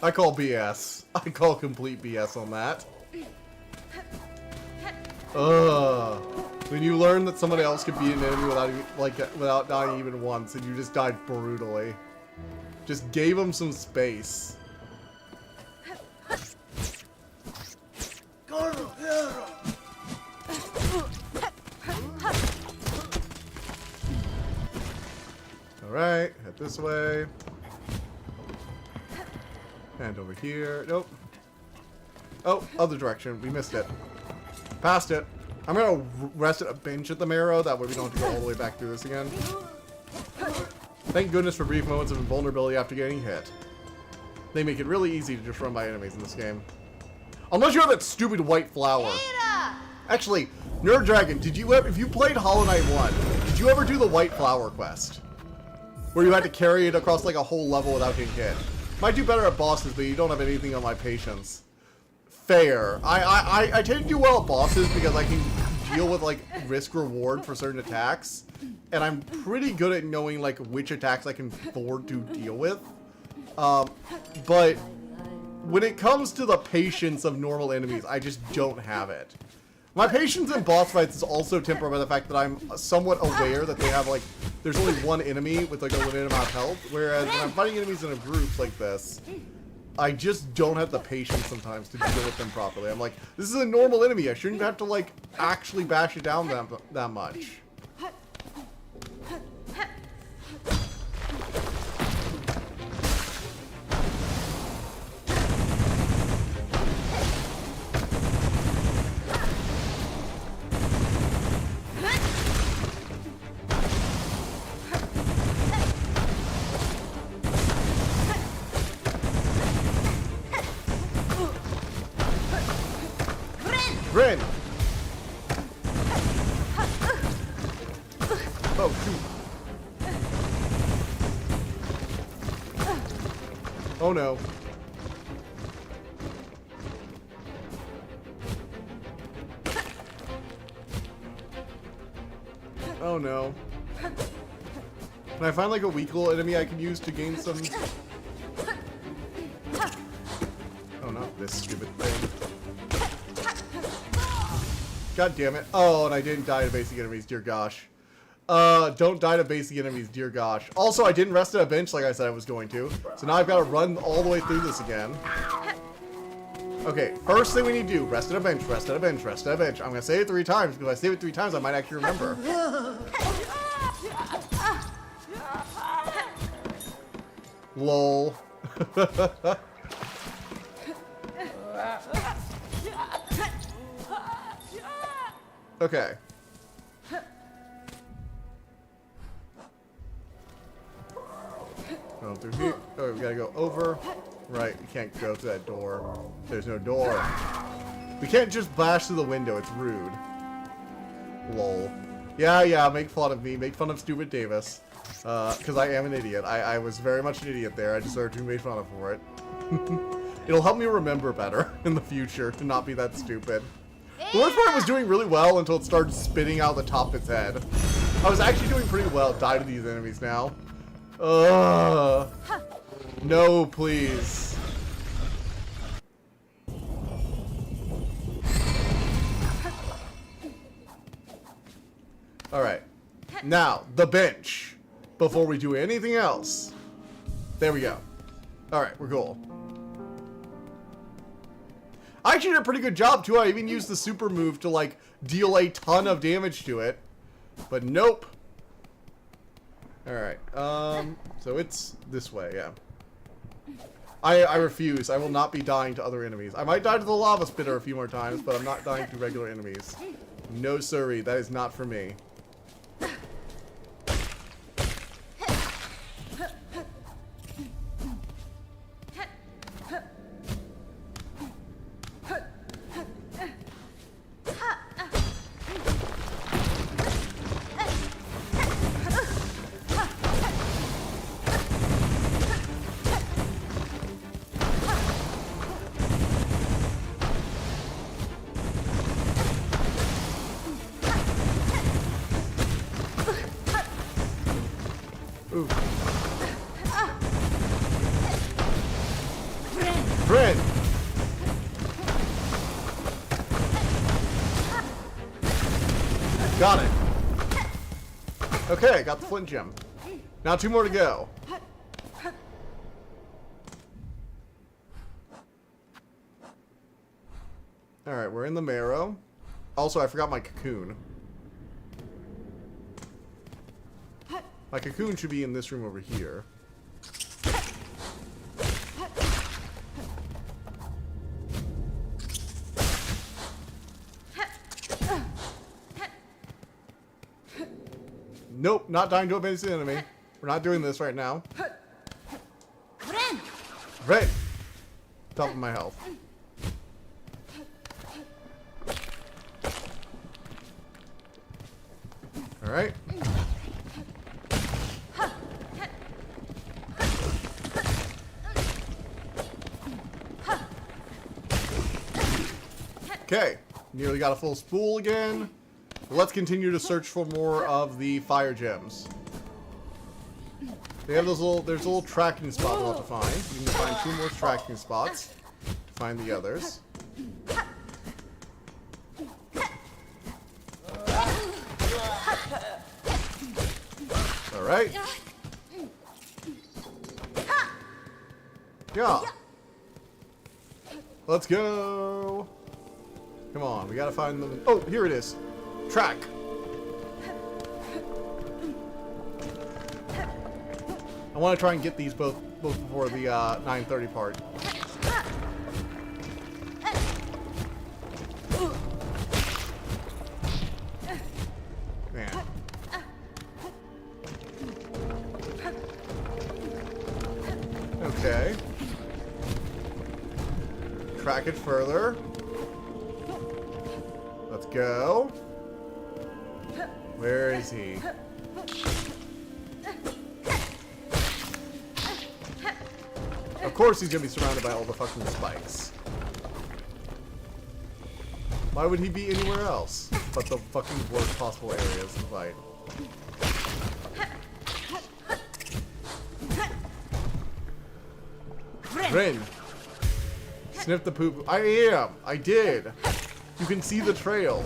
B: I call BS. I call complete BS on that. Ugh. When you learn that somebody else could be an enemy without dying even once, and you just died brutally. Just gave them some space. Alright, head this way. And over here. Nope. Oh, other direction. We missed it. Passed it. I'm gonna rest at a bench at the marrow, that way we don't have to go all the way back through this again. Thank goodness for brief moments of invulnerability after getting hit. They make it really easy to just run by enemies in this game. Unless you have that stupid white flower. Actually, Nerd Dragon, did you ever, if you played Hollow Knight 1, did you ever do the white flower quest? Where you had to carry it across like a whole level without getting hit. Might do better at bosses, but you don't have anything on my patience. Fair. I tend to do well at bosses because I can deal with like risk reward for certain attacks. And I'm pretty good at knowing like which attacks I can afford to deal with. But when it comes to the patience of normal enemies, I just don't have it. My patience in boss fights is also tempered by the fact that I'm somewhat aware that they have like, there's only one enemy with like a limited amount of health, whereas when I'm fighting enemies in a group like this, I just don't have the patience sometimes to deal with them properly. I'm like, this is a normal enemy, I shouldn't have to like actually bash it down that much. Grin! Oh, shoot. Oh, no. Oh, no. Can I find, like, a weak little enemy I can use to gain some... Oh, not this stupid thing. God damn it. Oh, and I didn't die to basic enemies, dear gosh. Don't die to basic enemies, dear gosh. Also, I didn't rest at a bench like I said I was going to. So now I've got to run all the way through this again. Okay, first thing we need to do, rest at a bench, rest at a bench, rest at a bench. I'm going to say it 3 times, because if I say it 3 times, I might actually remember. Lol. Okay. Go through here. Oh, we gotta go over. Right, we can't go through that door. There's no door. We can't just bash through the window, it's rude. Lol. Yeah, make fun of me. Make fun of stupid Davis. Because I am an idiot. I was very much an idiot there. I deserve to be made fun of for it. It'll help me remember better in the future to not be that stupid. The worst part was doing really well until it started spitting out the top of its head. I was actually doing pretty well. Die to these enemies now. No, please. Alright. Now, the bench. Before we do anything else. There we go. Alright, we're cool. I actually did a pretty good job too. I even used the super move to like deal a ton of damage to it. But nope. Alright, so it's this way, yeah. I refuse. I will not be dying to other enemies. I might die to the lava spitter a few more times, but I'm not dying to regular enemies. No siree, that is not for me. Friend! Got it. Okay, got the flint gem. Now 2 more to go. Alright, we're in the marrow. Also, I forgot my cocoon. My cocoon should be in this room over here. Nope, not dying to a basic enemy. We're not doing this right now. Red! Top of my health. Alright. Okay, nearly got a full spool again. Let's continue to search for more of the fire gems. They have those little, there's a little tracking spot we'll have to find. You need to find 2 more tracking spots. Find the others. Alright. Yeah. Let's go. Come on, we gotta find them. Oh, here it is. Track. I want to try and get these both before the 9:30 part. Man. Okay. Track it further. Let's go. Where is he? Of course he's gonna be surrounded by all the fucking spikes. Why would he be anywhere else but the fucking worst possible areas to fight? Rin! Sniff the poop. I am! I did! You can see the trail.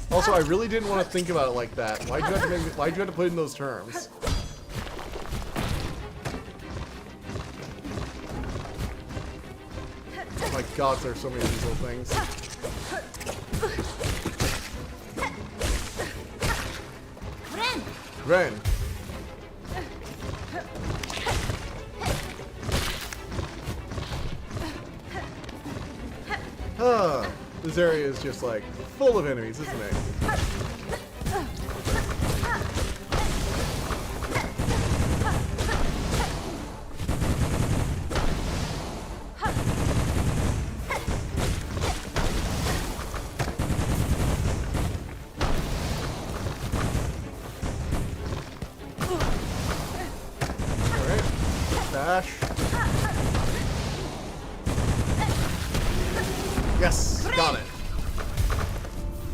B: Also, I really didn't want to think about it like that. Why'd you have to put it in those terms? Oh my god, there's so many of these little things. Ren! This area is just like full of enemies, isn't it? Alright. Dash. Yes, got it.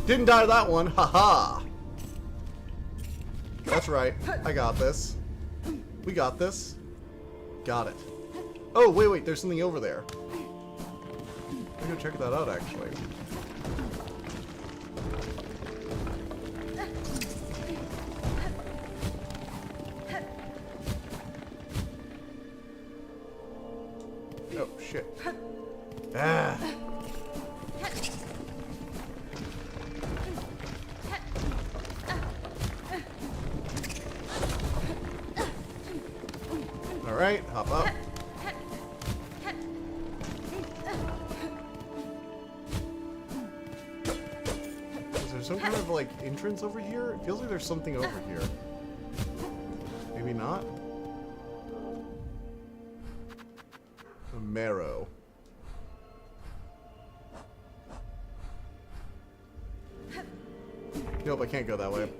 B: Didn't die to that one, haha. That's right, I got this. We got this. Got it. Oh, wait, there's something over there. I'm gonna check that out, actually. Oh, shit. Ah. Alright, hop up. Is there some kind of like entrance over here? It feels like there's something over here. Maybe not? A marrow. Nope, I can't go that way.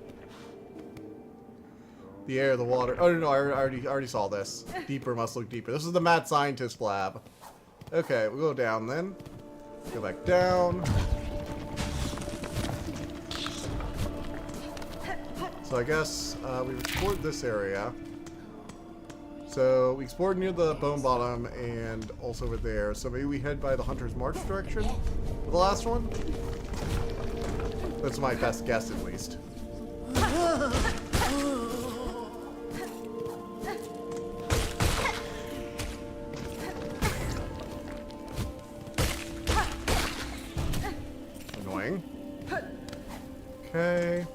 B: The air, the water. Oh no, I already saw this. Deeper must look deeper. This is the mad scientist lab. Okay, we'll go down then. Go back down. So I guess we explored this area. So we explored near the bone bottom and also over there. So maybe we head by the Hunter's March direction for the last one. That's my best guess, at least. Annoying. Okay.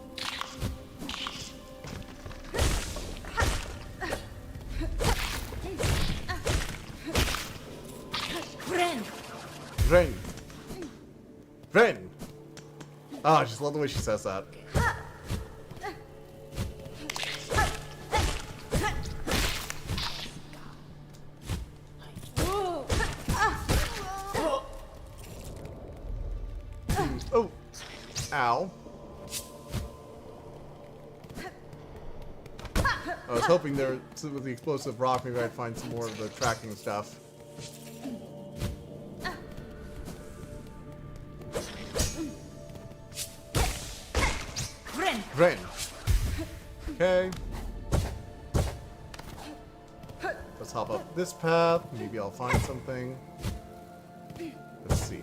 B: Ren. Ren. Oh, I just love the way she says that. Oh. Ow. I was hoping there, with the explosive rock, maybe I'd find some more of the tracking stuff. Ren. Okay. Let's hop up this path. Maybe I'll find something. Let's see.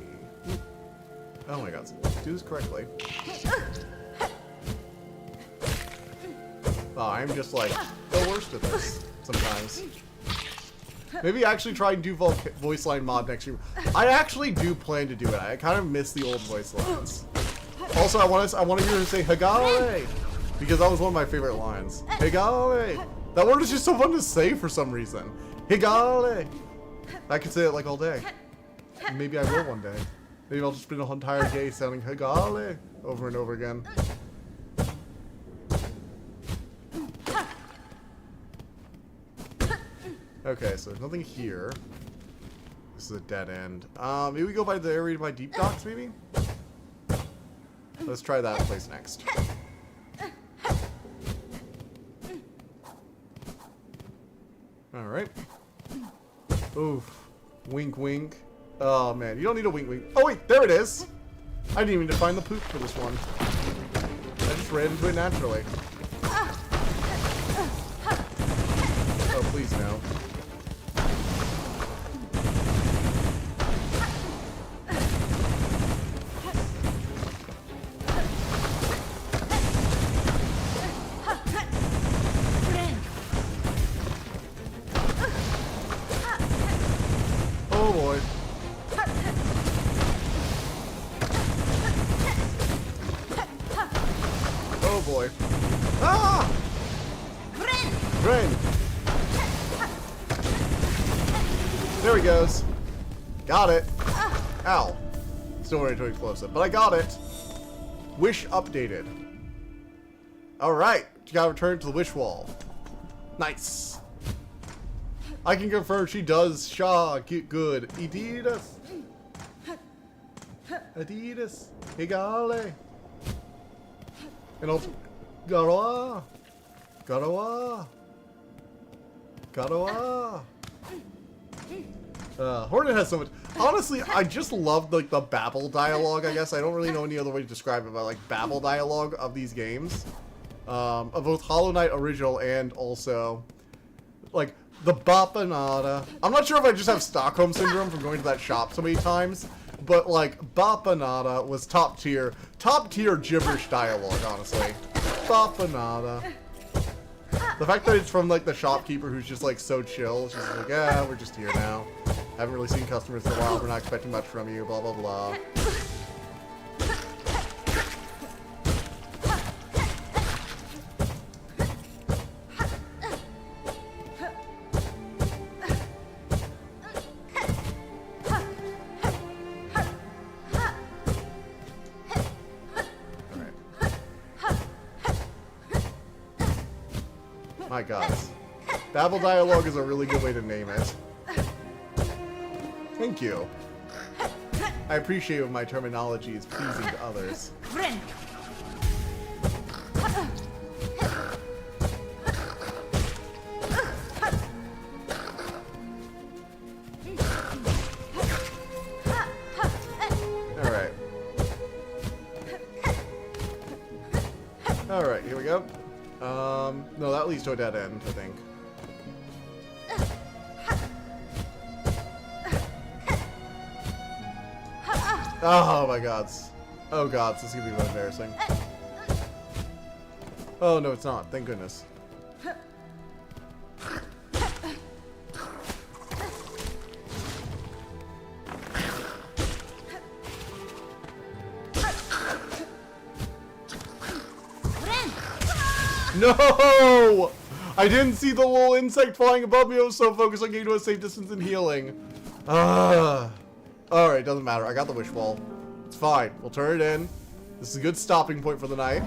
B: Oh my god, do this correctly. Oh, I'm just like the worst at this sometimes. Maybe actually try and do voice line mod next year. I actually do plan to do it. I kind of miss the old voice lines. Also, I want to hear her say Hagale, because that was one of my favorite lines. Hagale. That word is just so fun to say for some reason. Hagale. I could say it like all day. Maybe I will one day. Maybe I'll just spend a whole entire day sounding Hagale over and over again. Okay, so there's nothing here. This is a dead end. Maybe we go by the area by Deep Docks, maybe? Let's try that place next. Alright. Oof. Wink, wink. Oh, man. You don't need a wink, wink. Oh, wait. There it is. I didn't even define the poop for this one. I just ran into it naturally. Oh, please, no. Oh boy. Oh boy. Ah! Brain! There he goes. Got it. Ow. Still running to explosive, but I got it. Wish updated. Alright. You gotta return to the wish wall. Nice. I can confirm she does get good. Adidas. Adidas. Higale. And also Garawa. Garawa. Garawa. Hornet has so much. Honestly, I just love like the babble dialogue, I guess. I don't really know any other way to describe it, but like babble dialogue of these games. Of both Hollow Knight original and also like the Bapanada. I'm not sure if I just have Stockholm Syndrome from going to that shop so many times, but like Bapanada was top tier gibberish dialogue, honestly. Bapanada. The fact that it's from like the shopkeeper who's just like so chill, she's like, yeah, we're just here now. Haven't really seen customers in a while, we're not expecting much from you, blah blah blah. My God. Babble dialogue is a really good way to name it. Thank you. I appreciate when my terminology is pleasing to others. Alright. Alright, here we go. No, that leads to a dead end, I think. Oh my gods. Oh gods, this is gonna be really embarrassing. Oh no, it's not. Thank goodness. No! I didn't see the little insect flying above me. I was so focused on getting to a safe distance and healing. Alright, doesn't matter. I got the wish wall. It's fine. We'll turn it in. This is a good stopping point for the night.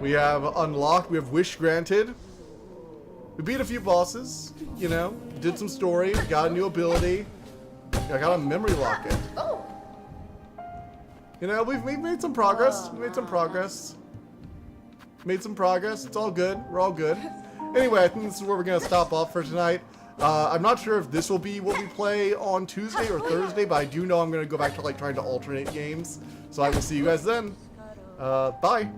B: We have unlocked. We have wish granted. We beat a few bosses. You know, did some story. Got a new ability. I got a memory locket.
C: Oh.
B: You know, we've made some progress. We made some progress. Made some progress. It's all good. We're all good. Anyway, I think this is where we're gonna stop off for tonight. I'm not sure if this will be what we play on Tuesday or Thursday, but I do know I'm gonna go back to like trying to alternate games. So I will see you guys then. Bye.